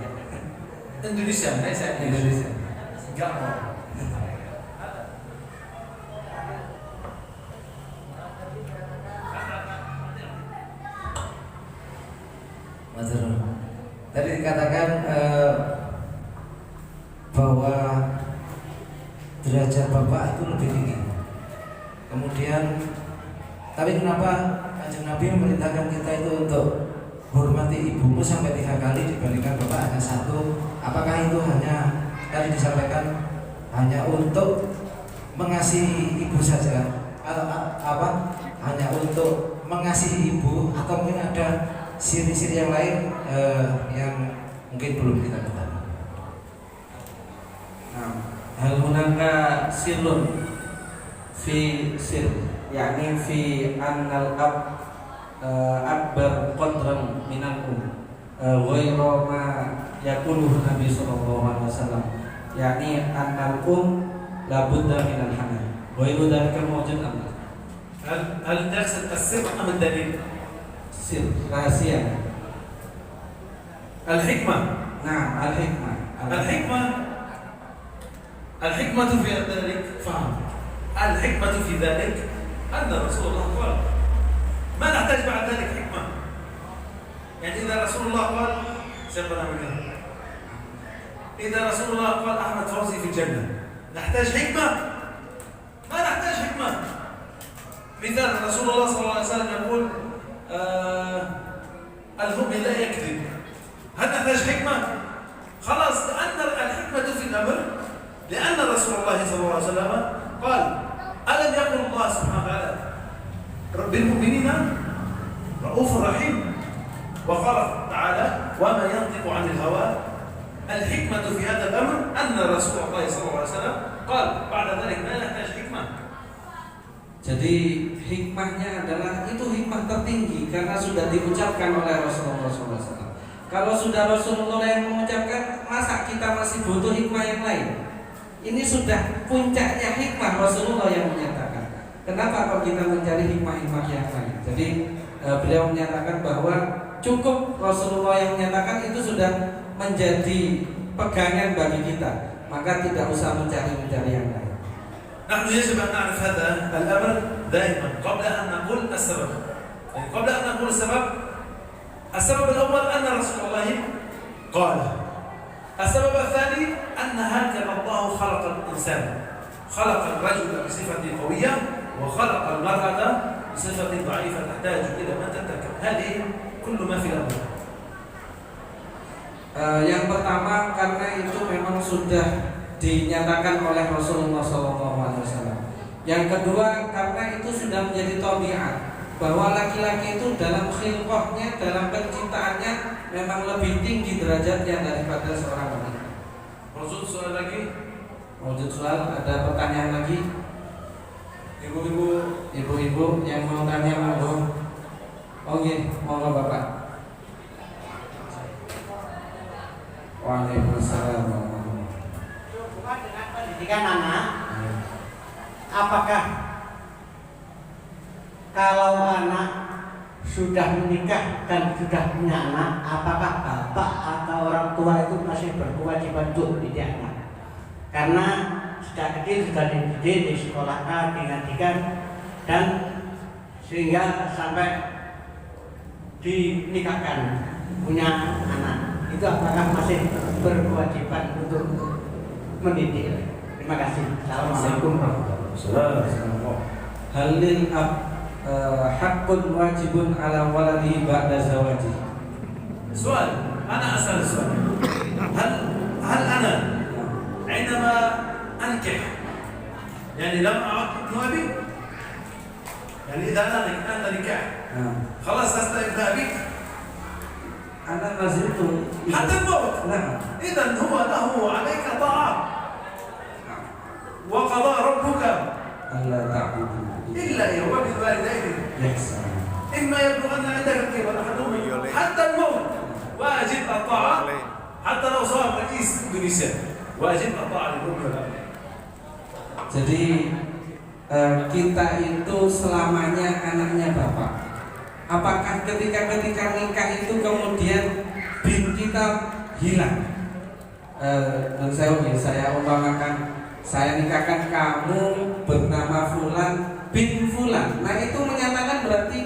Indonesia, saya
Indonesia.
Enggak mau.
Tadi dikatakan bahwa derajat bapak itu lebih tinggi. Kemudian, tapi kenapa Kanjeng Nabi memerintahkan kita itu untuk hormati ibumu sampai 3 kali dibandingkan bapak hanya 1? Apakah itu hanya tadi disampaikan hanya untuk mengasihi ibu saja, atau apa? Hanya untuk mengasihi ibu, atau mungkin ada siri-siri yang lain yang mungkin belum kita ketahui?
Hal hunaka sirrun fi sir, yakni fi annal akbar qadran minal ghairu ma yaquluhu Nabi sallallahu alaihi wasallam, yakni annal la budda minal hanan ghairu dzalika mawjud amr.
هل تقصد السر أم الدليل؟
Sir, rahasia.
الحكمة.
Nah,
الحكمة في ذلك فهم. الحكمة في ذلك أن رسول الله قال ما نحتاج بعد ذلك حكمة. يعني إذا رسول الله قال سيبقى نعمل، إذا رسول الله قال أحمد فوزي في الجنة، نحتاج حكمة؟ ما نحتاج حكمة. مثال رسول الله صلى الله عليه وسلم يقول المؤمن لا يكذب. هل نحتاج حكمة؟ خلاص، لأن الحكمة في الأمر، لأن رسول الله صلى الله عليه وسلم قال: ألم يقل الله سبحانه وتعالى بالمؤمنين رؤوف رحيم، وقال تعالى: وما ينطق عن الهوى. الحكمة في هذا الأمر أن رسول الله صلى الله عليه وسلم قال. بعد ذلك ما نحتاج حكمة.
Jadi hikmahnya adalah itu hikmah tertinggi karena sudah diucapkan oleh Rasulullah SAW. Kalau sudah Rasulullah yang mengucapkan, masa kita masih butuh hikmah yang lain? Ini sudah puncaknya hikmah, Rasulullah yang menyatakan. Kenapa kalau kita mencari hikmah-hikmah yang lain? Jadi beliau menyatakan bahwa cukup Rasulullah yang menyatakan itu sudah menjadi pegangan bagi kita. Maka tidak usah mencari yang lain.
نحن يجب أن نعرف هذا الأمر دائما قبل أن نقول السبب. يعني قبل أن نقول السبب الأول أن رسول الله قال. السبب الثاني أن هكذا الله خلق الإنسان، خلق الرجل بصفة قوية وخلق المرأة بصفة ضعيفة تحتاج إلى من تتكلم. هذه كل ما في الأمر.
Yang pertama karena itu memang sudah dinyatakan oleh Rasulullah SAW. Yang kedua karena itu sudah menjadi tabiat bahwa laki-laki itu dalam khilqahnya, dalam penciptaannya memang lebih tinggi derajatnya daripada seorang wanita.
Maksud soal lagi?
Maksud soal, ada pertanyaan lagi? Ibu-ibu yang mau tanya monggo. Oke, monggo Bapak. Waalaikumsalam.
Dengan pendidikan anak, apakah kalau anak sudah menikah dan sudah punya anak, apakah bapak atau orang tua itu masih berkewajiban untuk mendidik anak? Karena sejak kecil sudah dididik, disekolahkan, dingajikan, dan sehingga sampai dinikahkan punya anak, itu apakah masih berkewajiban untuk mendidik? Terima kasih. Assalamualaikum warahmatullahi wabarakatuh.
Halil haqqun wajibun ala waladi ba'da zawaji.
سؤال، أنا أسأل سؤال. هل أنا عندما أنكح يعني لم أعد ابن أبي؟ يعني إذا أنا نكاح خلاص لست ابن أبي؟
أنا ما زلت
حتى الموت.
نعم.
إذا هو له عليك طاعة. وقضى ربك
ألا تعبدوا
إلا إياه وبالوالدين
إحسانا.
إما يبلغن عندك الكبر أحدهما حتى الموت واجب الطاعة. حتى لو صار رئيس إندونيسيا واجب الطاعة للأم والأب.
Jadi kita itu selamanya anaknya Bapak. Apakah ketika nikah itu kemudian bin kita hilang? Dan saya umpamakan, saya nikahkan kamu bernama Fulan bin Fulan. Nah itu menyatakan berarti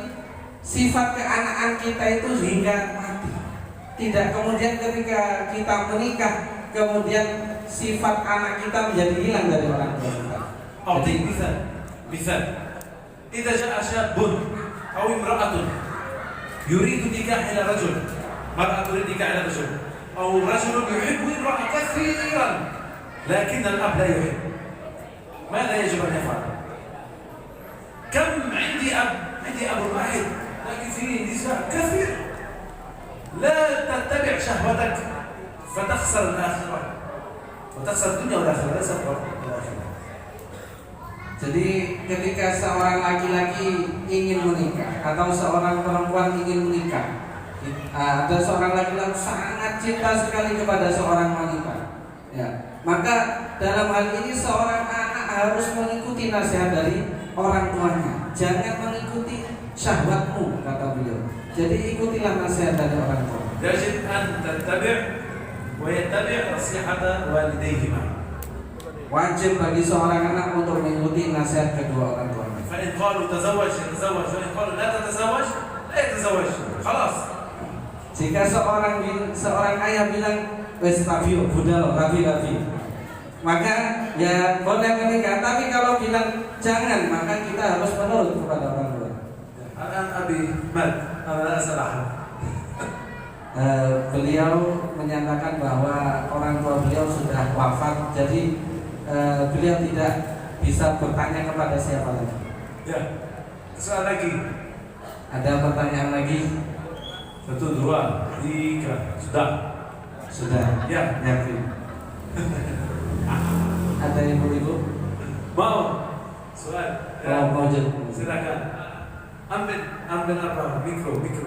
sifat keanakan kita itu hingga mati. Tidak kemudian ketika kita menikah kemudian sifat anak kita menjadi hilang dari orang tua kita.
أعطيك مثال إذا جاء شاب أو امرأة يريد نكاح إلى رجل، مرأة تريد نكاح إلى رجل، أو رجل يحب امرأة كثيرا لكن الأب لا يحب، ماذا يجب أن يفعل؟ كم عندي أب واحد لكن فيه نساء كثير. لا تتبع شهوتك فتخسر الآخرة، وتخسر الدنيا والآخرة، ليس الآخرة.
Jadi ketika seorang laki-laki ingin menikah atau seorang perempuan ingin menikah, ada seorang laki-laki sangat cinta sekali kepada seorang wanita, ya, maka dalam hal ini seorang anak harus mengikuti nasihat dari orang tuanya. Jangan mengikuti syahwatmu, kata beliau. Jadi ikutilah nasihat dari orang tua.
يجب أن تتبع ويتبع نصيحة والديهما.
Wajib bagi seorang anak untuk mengikuti nasihat kedua orang tuanya.
فإن قالوا تزوج يتزوج، وإن قالوا لا تتزوج لا يتزوج. خلاص.
Jika seorang ayah bilang wes Fabio, budal, rabi, maka ya boleh menikah. Tapi kalau bilang jangan, maka kita harus menurut kepada orang tua.
Anak Abi Mat, anak salah.
Beliau menyatakan bahwa orang tua beliau sudah wafat, jadi beliau tidak bisa bertanya kepada siapa lagi.
Ya, soal lagi.
Ada pertanyaan lagi?
1, 2, 3, sudah.
Sudah.
Ya.
Yakin. Ada ibu-ibu?
Mau? Soal. Ya.
Mau jawab?
Silakan. Ambil apa? Mikro, mik.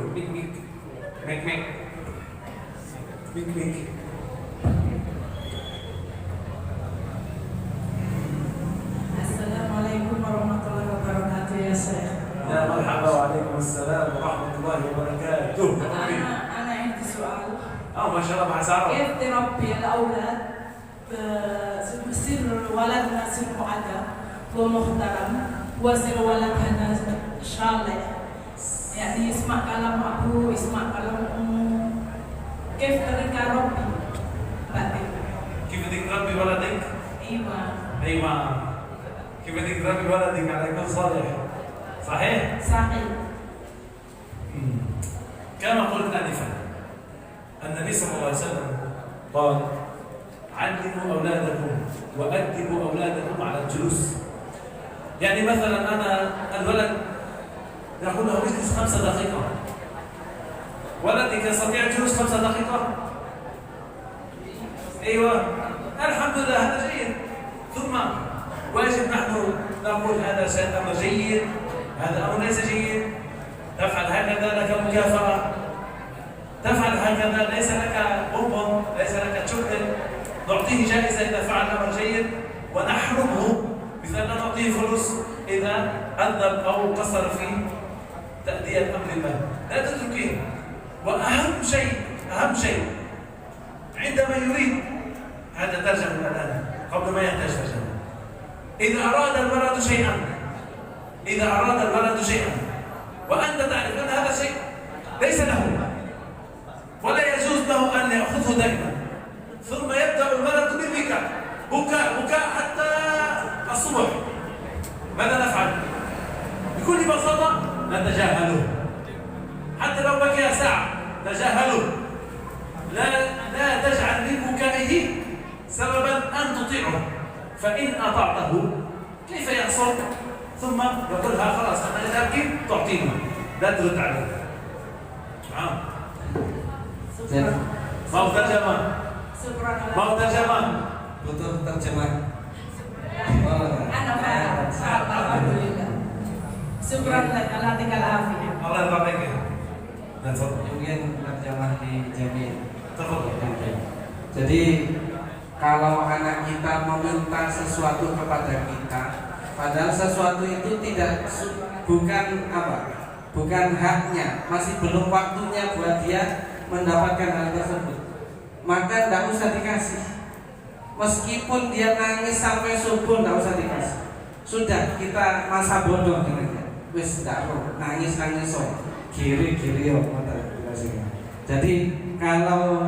Assalamualaikum warahmatullahi wabarakatuh ya Syekh.
Ya marhaba wa alaikumussalam warahmatullahi wabarakatuh.
أنا عندي سؤال.
ما شاء الله مع سارة.
كيف تربي الأولاد يصير ولدنا يصير مؤدب ومحترم ويصير ولد هذا صالح يعني يسمع كلام أبوه يسمع كلام أمه كيف طريقة ربي بعدين؟
كيف بدك تربي ولدك؟ أيوة. كيف بدك تربي ولدك على يكون صالح؟ صحيح؟
صحيح.
كما قلت آنفا النبي صلى الله عليه وسلم قال علموا أولادكم وأدبوا أولادكم على الجلوس. يعني مثلا أنا الولد يقول له اجلس 5 دقيقة، ولدك يستطيع الجلوس 5 دقيقة؟ أيوة، الحمد لله هذا جيد. ثم واجب نحن نقول هذا أمر جيد، هذا أمر ليس جيد، تفعل هكذا لك مكافأة، تفعل هكذا ليس لك بونبون، ليس لك شكر، نعطيه جائزة إذا فعل أمر جيد ونحرمه مثل أن نعطيه فلوس إذا أذنب أو قصر في تأدية أمر ما، لا تتركيه. وأهم شيء عندما يريد هذا ترجمة الآن قبل ما يحتاج ترجمة. إذا أراد الولد شيئا وأنت تعرف أن هذا الشيء ليس له ولا يجوز له أن يأخذه دائما، ثم يبدأ الولد بكاء حتى الصبح، ماذا نفعل؟ بكل بساطة نتجاهله، حتى لو بكى ساعة تجاهله، لا تجعل من بكائه سببا أن تطيعه، فإن أطعته كيف يحصل؟ ثم يقولها خلاص أنا إذا أبكي تعطيني، لا ترد عليه. نعم. mau terjemah
butuh terjemah.
أنا فاهم. alhamdulillah. Syukran lak ala tinggal afiyah.
Allah يرضى
Mungkin terjemah di Jamil.
تفضل.
Jadi kalau anak kita meminta sesuatu kepada kita, padahal sesuatu itu bukan haknya, masih belum waktunya buat dia mendapatkan hal tersebut, maka tidak usah dikasih. Meskipun dia nangis sampai subuh, tidak usah dikasih. Sudah, kita masa bodoh dengan dia. Wis tidak nangis kiri Jadi kalau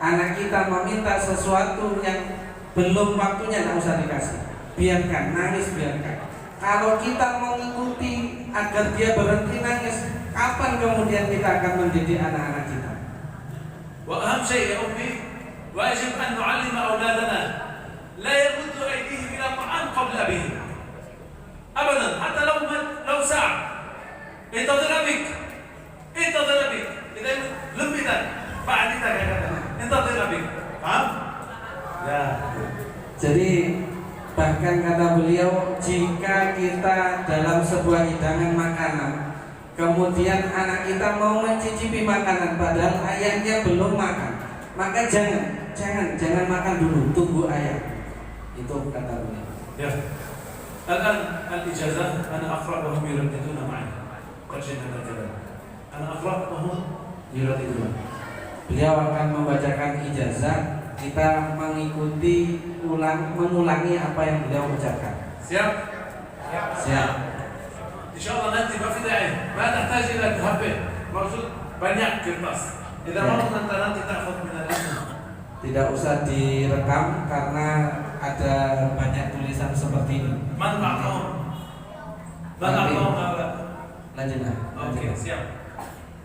anak kita meminta sesuatu yang belum waktunya, tidak usah dikasih. Biarkan nangis, biarkan. Kalau kita mengikuti agar dia berhenti nangis, kapan kemudian kita akan mendidik anak-anak kita?
وأهم شيء يا أمي واجب أن نعلم أولادنا لا يمد أيديهم إلى الطعام قبل أبيهم أبدا، حتى لو ساعة. انتظر أبيك إذا لم إذا بعد انتظر أبيك. فهم؟ لا.
Jadi bahkan kata beliau, jika kita dalam sebuah hidangan makanan, kemudian anak kita mau mencicipi makanan padahal ayahnya belum makan, maka jangan makan dulu, tunggu ayah. Itu kata beliau.
Ya. الآن الإجازة أنا أقرأ وهم يرددون معي. ترجمة هذا الكلام. أنا أقرأ وهم يرددون.
Beliau akan membacakan ijazah, kita mengikuti mengulangi apa yang beliau ucapkan.
Siap?
Siap.
إن شاء الله nanti ما في داعي ما تحتاج إلى تهبل موجود banyak kertas. إذا ما أنت nanti تأخذ من الأمن.
Tidak usah direkam karena ada banyak tulisan kegiatan seperti ini.
Man a'tahum? Man a'tahum haula?
Lanjut.
Oke, siap.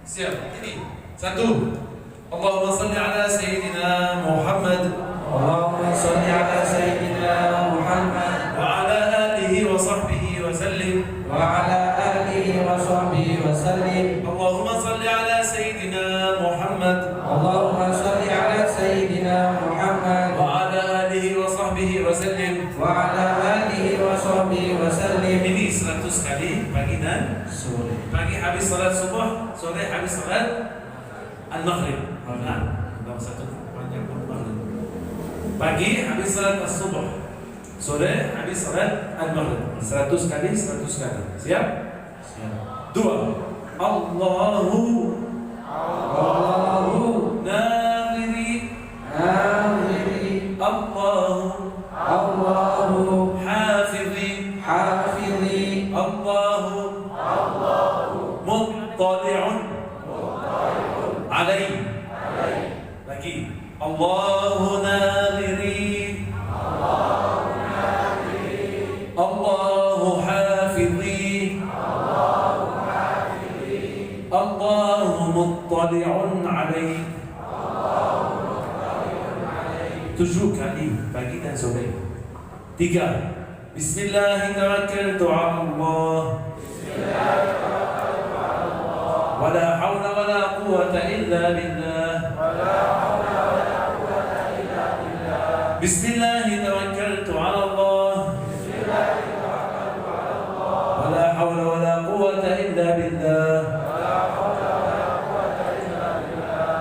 Siap. Ini satu. Allahumma salli ala sayyidina Muhammad
Allahumma sholli ala sayyidina Muhammad
wa ala alihi wa sahbihi wa sallim.
wa ala alihi wa sahbihi wa sallim.
Allahumma salli ala sayyidina Muhammad
Allahumma sholli ala sayyidina Muhammad
wa ala alihi wa sahbihi wa sallim.
wa ala alihi wa sahbihi wa sallim.
Ini 100 kali pagi dan
Sore.
pagi habis salat subuh, sore habis salat al-maghrib. Nah, dalam satu panjang maghrib. Pagi habis salat subuh, sore habis salat al-maghrib. 100 kali, 100 kali. Siap?
Siap.
2. Allahu nafiri
Amri
Allahu
Allahu
hafidhi
hafidhi
Allahu muttali'un alayhi. Lagi. Allahu nadhiri Allahu hafidhi Allahu muttali'un alayhi. 7 kali pagi dan sore. 3. Bismillah tawakkaltu 'ala Allah. Wala hawla wala quwwata illa billah. Bismillah tawakkaltu 'ala Allah. Wala hawla wala quwwata illa billah.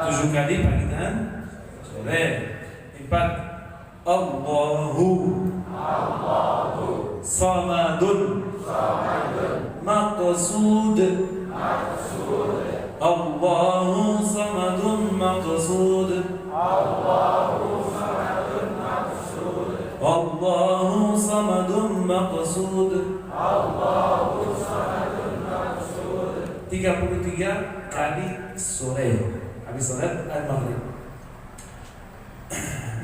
7 kali pagi dan sore. 4. Allahu samadun maqsud. Allahu samadun maqsud. Allahu samadun maqsud. 33 kali sore habis salat al-maghrib.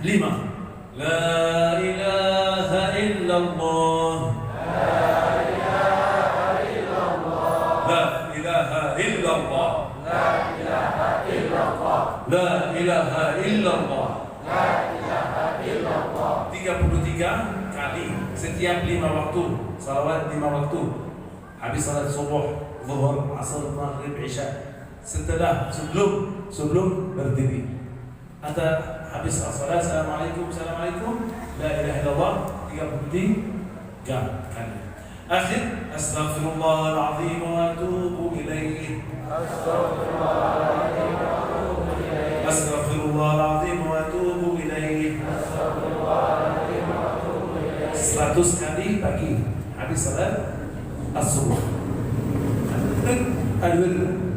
5. La ilaha illallah. La ilaha illallah. La ilaha illallah. La ilaha illallah. 33 kali setiap 5 waktu. Salawat 5 waktu. Habis salat subuh, zuhur, asar, maghrib, isya. Sebelum berdiri. Anta habis salat, assalamualaikum, assalamualaikum, la ilaha illallah 33 kali. Akhir, astaghfirullahal azim wa atubu ilaih. Astaghfirullahal azim wa atubu ilaih. 100 kali pagi habis salat as-subuh. Al-wird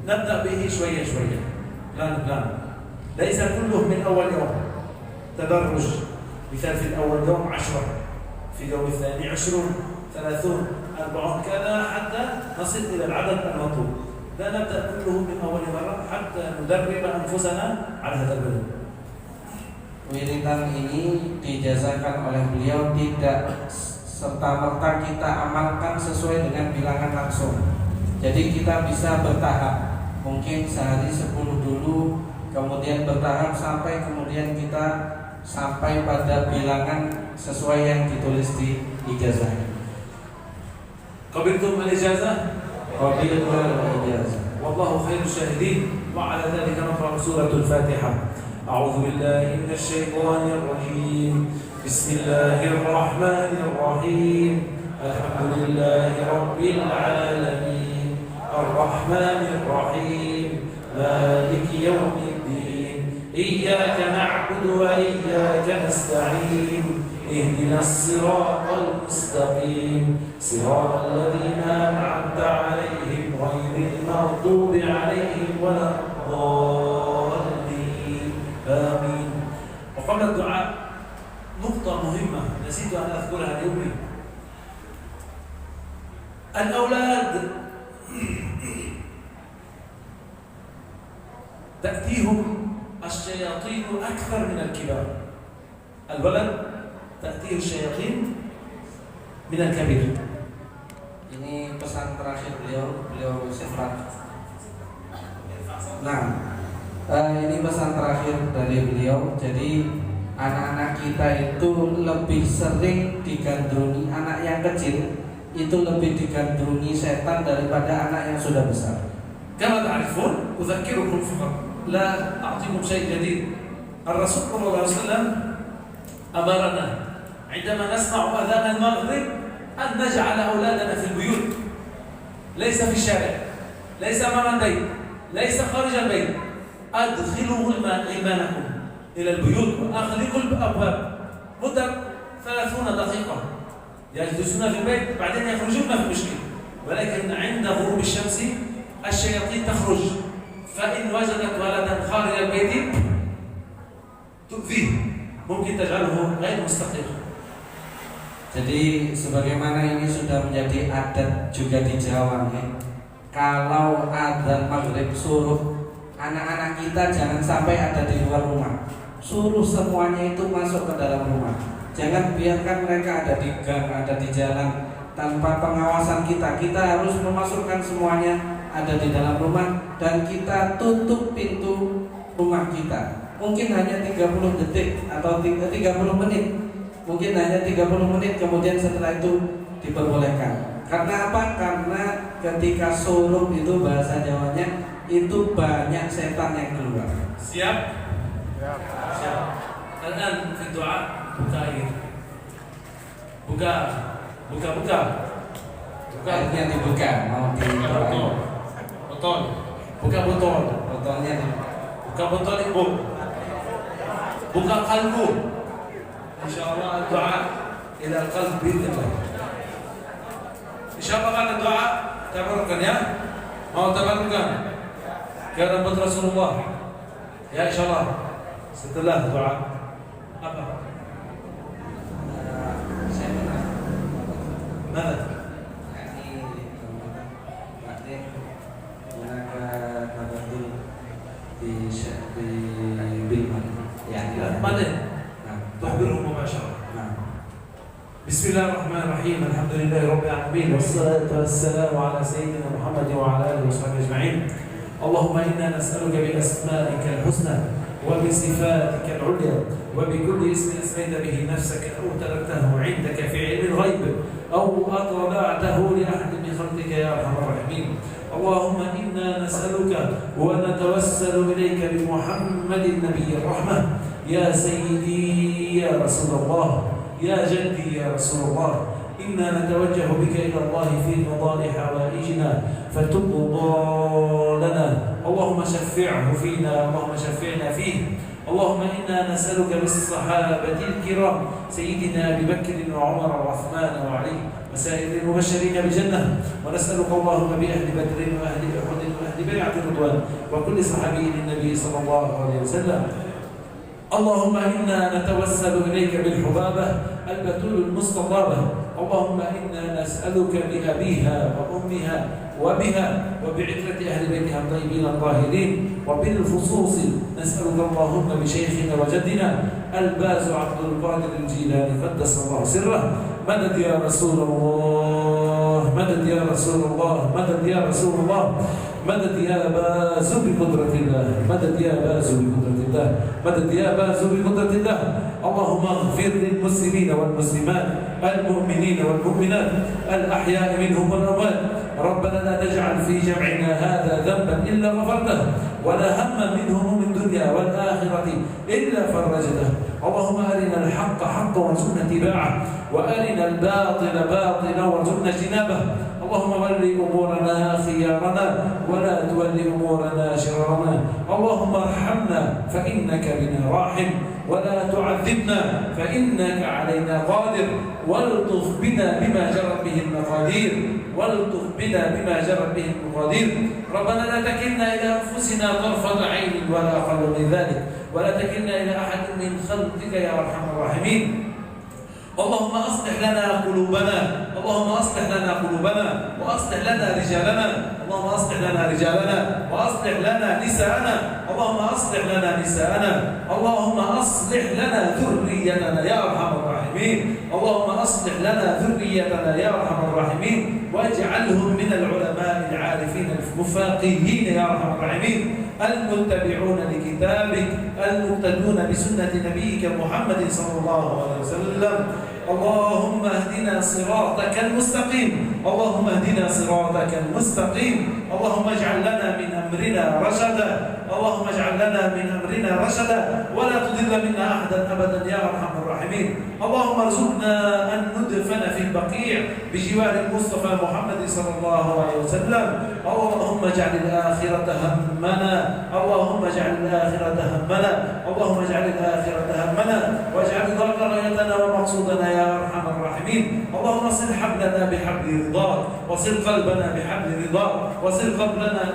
نبدأ به شوية شوية، لا ليس كله من أول يوم، تدرج. مثال في الأول يوم 10، في اليوم الثاني 20، 30، 40 كذا حتى نصل إلى العدد المطلوب. لا نبدأ كله من أول مرة حتى ندرب أنفسنا على هذا البلد.
Wiritan ini dijazakan oleh beliau tidak serta-merta kita amalkan sesuai dengan bilangan langsung. Jadi kita bisa bertahap. Mungkin sehari 10 dulu, kemudian bertahap sampai kemudian kita sampai pada bilangan sesuai yang ditulis di ijazah.
Qabiltum al-ijazah?
Qabiltum al-ijazah.
Wallahu khairul syahidin. Wa ala dhalika naqra'u suratul Fatihah. A'udzu billahi minasy syaithanir rajim. Bismillahirrahmanirrahim. Alhamdulillahi rabbil alamin. الرحمن الرحيم مالك يوم الدين إياك نعبد وإياك نستعين اهدنا الصراط المستقيم صراط الذين أنعمت عليهم غير المغضوب عليهم ولا الضالين آمين. وقبل الدعاء نقطة مهمة نسيت أن أذكرها اليوم. الأولاد تأتيهم الشياطين أكثر من الكبار. الولد تأتيه الشياطين من الكبير.
Ini pesan terakhir beliau Syekh. Nah, ini pesan terakhir dari beliau. Jadi anak-anak kita itu lebih sering digandrungi, anak yang kecil itu lebih digandrungi setan daripada anak yang sudah besar.
كما تعرفون أذكركم فقط لا أعطيكم شيء جديد. الرسول صلى الله عليه وسلم أمرنا عندما نسمع أذان المغرب أن نجعل أولادنا في البيوت، ليس في الشارع، ليس أمام البيت، ليس خارج البيت. أدخلوا غلمانكم إلى البيوت وأغلقوا الأبواب مدة 30 دقيقة، يجلسون في البيت بعدين يخرجون ما في مشكلة، ولكن عند غروب الشمس الشياطين تخرج، فإن وجدت ولدا خارج البيت تؤذيه، ممكن تجعله غير مستقر.
Jadi sebagaimana ini sudah menjadi adat juga di Jawa ya. Kalau adzan maghrib suruh anak-anak kita jangan sampai ada di luar rumah. Suruh semuanya itu masuk ke dalam rumah. Jangan biarkan mereka ada di gang, ada di jalan tanpa pengawasan kita. Kita harus memasukkan semuanya ada di dalam rumah dan kita tutup pintu rumah kita. Mungkin hanya 30 detik atau 30 menit. Mungkin hanya 30 menit, kemudian setelah itu diperbolehkan. Karena apa? Karena ketika suruh itu bahasa Jawanya itu banyak setan yang keluar.
Siap? Siap. Al-an fi du'a buka air. Buka.
Airnya dibuka, mau
Botol. Botol. Buka botol.
botolnya
Buka botol ibu. Buka kalbu. Insyaallah doa ila qalb bi'idznillah. Insyaallah kan doa tabarrukan ya. Mau tabarrukan. Karena buat Rasulullah. Ya insyaallah. Setelah doa apa?
saya pernah
Mana?
ini Pak Gunakan Nabatul di Bilman ya.
Mana?
Nah,
تخبرهم مباشرة.
nah.
بسم الله الرحمن الرحيم، الحمد لله رب العالمين، والصلاة والسلام على سيدنا محمد وعلى آله وصحبه أجمعين. اللهم إنا نسألك بأسمائك الحسنى وبصفاتك العليا وبكل اسم أسميت به نفسك أو تركته عندك في علم الغيب أو أطلعته لأحد من خلقك يا أرحم الراحمين. اللهم إنا نسألك ونتوسل إليك بمحمد النبي الرحمة يا سيدي يا رسول الله يا جدي يا رسول الله. إنا نتوجه بك إلى الله في قضاء حوائجنا فتقضى لنا. اللهم شفعه فينا، اللهم شفعنا فيه. اللهم إنا نسألك بالصحابة الكرام سيدنا أبي بكر وعمر وعثمان وعلي وسائر المبشرين بالجنة، ونسألك اللهم بأهل بدر وأهل أحد وأهل بيعة الرضوان وكل صحابي النبي صلى الله عليه وسلم. اللهم إنا نتوسل إليك بالحبابة البتول المستطابة. اللهم إنا نسألك بأبيها وأمها وبها وبعترة أهل بيتها الطيبين الطاهرين، وبالخصوص نسألك اللهم بشيخنا وجدنا الباز عبد القادر الجيلاني قدس الله سره. مدد يا رسول الله، مدد يا رسول الله، مدد يا رسول الله، مدد يا باز بقدرة الله، مدد يا باز بقدرة الله، مدد يا باز بقدرة الله. اللهم اغفر للمسلمين والمسلمات المؤمنين والمؤمنات الأحياء منهم والأموات. ربنا لا تجعل في جمعنا هذا ذنبا إلا غفرته ولا هما منهم من الدنيا والآخرة إلا فرجته. اللهم أرنا الحق حقا وارزقنا اتباعه وأرنا الباطل باطلا وارزقنا اجتنابه. اللهم ول أمورنا خيارنا ولا تول أمورنا شرارنا. اللهم ارحمنا فإنك بنا راحم ولا تعذبنا فإنك علينا قادر. والطف بنا بما جرت به المقادير، والطف بنا بما جرت به المقادير. ربنا لا تكلنا إلى أنفسنا طرفة عين ولا أقل من ذلك، ولا تكلنا إلى أحد من خلقك يا أرحم الراحمين. اللهم أصلح لنا قلوبنا، اللهم أصلح لنا قلوبنا وأصلح لنا رجالنا، اللهم أصلح لنا رجالنا وأصلح لنا نساءنا، اللهم أصلح لنا نساءنا، اللهم أصلح لنا ذريتنا يا أرحم الراحمين. الراحمين اللهم أصلح لنا ذريتنا يا أرحم الراحمين واجعلهم من العلماء العارفين المفاقهين يا أرحم الراحمين المتبعون لكتابك المقتدون بسنة نبيك محمد صلى الله عليه وسلم اللهم اهدنا صراطك المستقيم اللهم اهدنا صراطك المستقيم اللهم اجعل لنا من أمرنا رشدا اللهم اجعل لنا من أمرنا رشدا ولا تضل منا أحدا أبدا يا أرحم الراحمين اللهم ارزقنا أن ندفن في البقيع بجوار المصطفى محمد صلى الله عليه وسلم اللهم اجعل الآخرة همنا اللهم اجعل الآخرة همنا اللهم اجعل الآخرة همنا واجعل ذكريتنا ومقصودنا يا أرحم الراحمين اللهم صل حبلنا بحبل رضاك وصل قلبنا بحبل رضاك وصل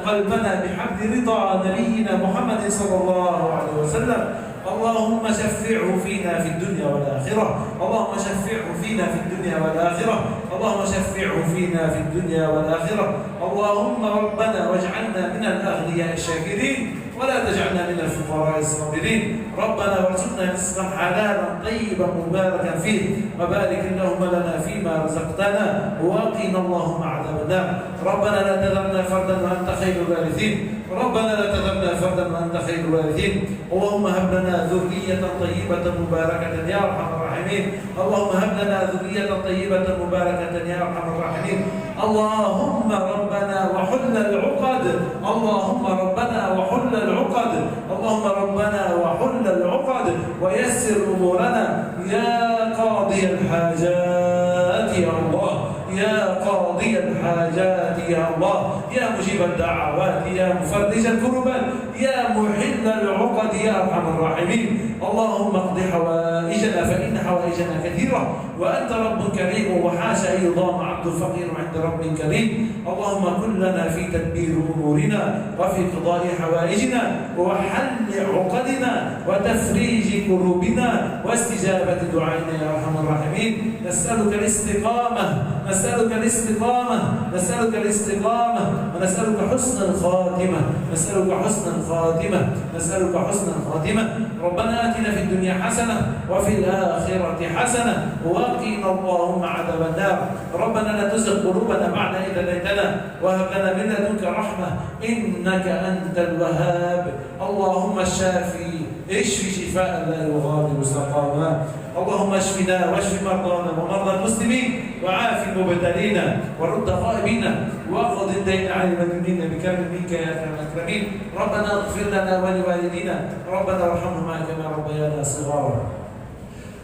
قلبنا بحبل رضا نبينا محمد صلى الله عليه وسلم اللهم شفعه فينا في الدنيا والآخرة اللهم شفعه فينا في الدنيا والآخرة اللهم شفعه فينا في الدنيا والآخرة اللهم ربنا واجعلنا من الأغنياء الشاكرين ولا تجعلنا من الفقراء الصابرين ربنا وارزقنا رزقا حلالا طيبا مباركا فيه وبارك اللهم لنا فيما رزقتنا وقنا اللهم عذاب النار ربنا لا تذرنا فردا وأنت خير الوارثين ربنا لا تذرنا فردا وأنت خير الوارثين اللهم هب لنا ذرية طيبة مباركة يا أرحم الراحمين اللهم هب لنا ذرية طيبة مباركة يا أرحم الراحمين اللهم ربنا وحل العقد اللهم ربنا وحل العقد اللهم ربنا وحل العقد ويسر أمورنا يا قاضي الحاجات يا الله يا قاضي الحاجات يا الله يا مجيب الدعوات يا مفرج الكربات يا محل العقد يا أرحم الراحمين اللهم اقض حوائجنا فإن حوائجنا كثيرة وأنت رب كريم وحاشا أن يضام عبد فقير عند رب كريم اللهم كن لنا في تدبير أمورنا وفي قضاء حوائجنا وحل عقدنا وتفريج كروبنا واستجابة دعائنا يا أرحم الراحمين نسألك الاستقامة نسألك الاستقامة نسألك الاستقامة ونسألك حسن الخاتمة نسألك حسن الخاتمة نسألك حسن الخاتمة ربنا آتنا في الدنيا حسنة وفي الآخرة حسنة وقنا اللهم عذاب النار ربنا لا تزغ قلوبنا بعد إذ هديتنا وهب لنا من لدنك رحمة إنك أنت الوهاب اللهم الشافي اشف شفاء لا يغادر سقما اللهم اشفنا واشف مرضانا ومرضى المسلمين وعاف المبتلين ورد غائبنا واقض الدين عن المدينين بكرم منك يا اكرم الاكرمين ربنا اغفر لنا ولوالدينا ربنا ارحمهما كما ربيانا صغارا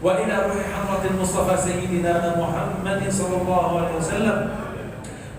والى روح حضره المصطفى سيدنا محمد صلى الله عليه وسلم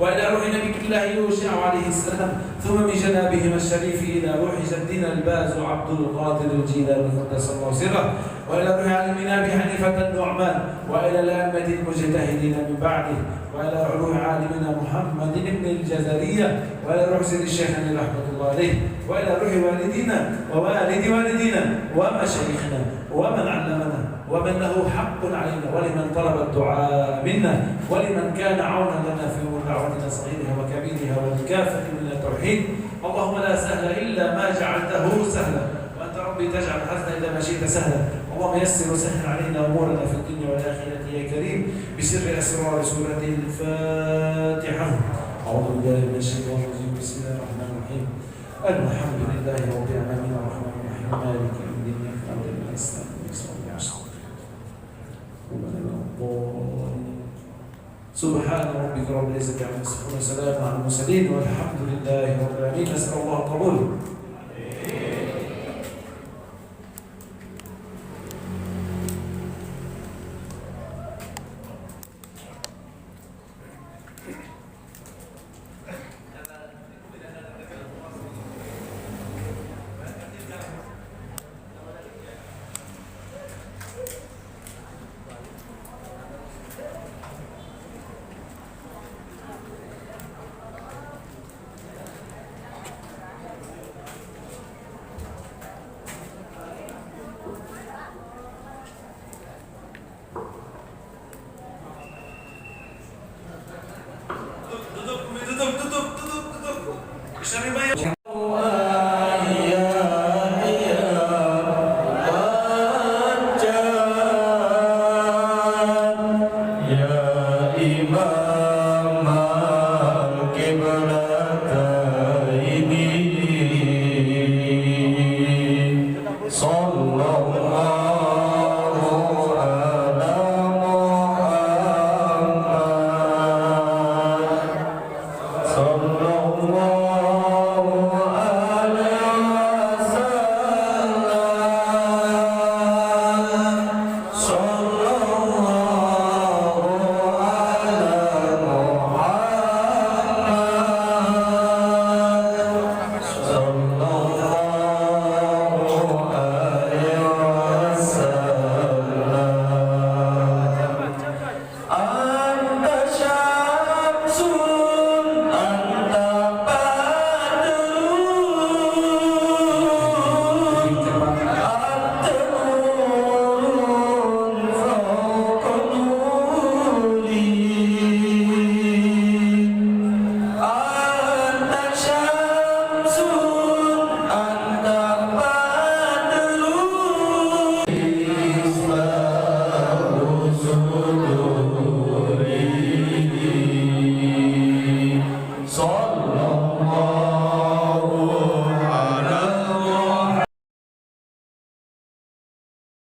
وإلى روح نبي الله يوشع عليه السلام ثم من جنابهما الشريف إلى روح جدنا الباز عبد القادر الجيلاني قدس الله سره وإلى روح عالمنا بحنيفة النعمان وإلى الأئمة المجتهدين من بعده وإلى روح عالمنا محمد بن الجزرية وإلى روح سيد الشيخ رحمة الله عليه وإلى روح والدينا ووالد والدينا ومشايخنا ومن علمنا ومن له حق علينا ولمن طلب الدعاء منا ولمن كان عونا لنا في امور دعوتنا صغيرها وكبيرها والكافه من التوحيد اللهم لا سهل الا ما جعلته سهلا وانت ربي تجعل الحزن اذا ما شئت سهلا اللهم يسر وسهل علينا امورنا في الدنيا والاخره يا كريم بسر اسرار سوره الفاتحه اعوذ بالله من الشيطان الرجيم بسم الله الرحمن الرحيم الحمد لله رب العالمين الرحمن الرحيم مالك يوم الدين اياك نعبد واياك نستعين سبحان ربك رب العزة عما يصفون وسلام على المرسلين والحمد لله رب العالمين نسأل الله القبول tutup. Bisa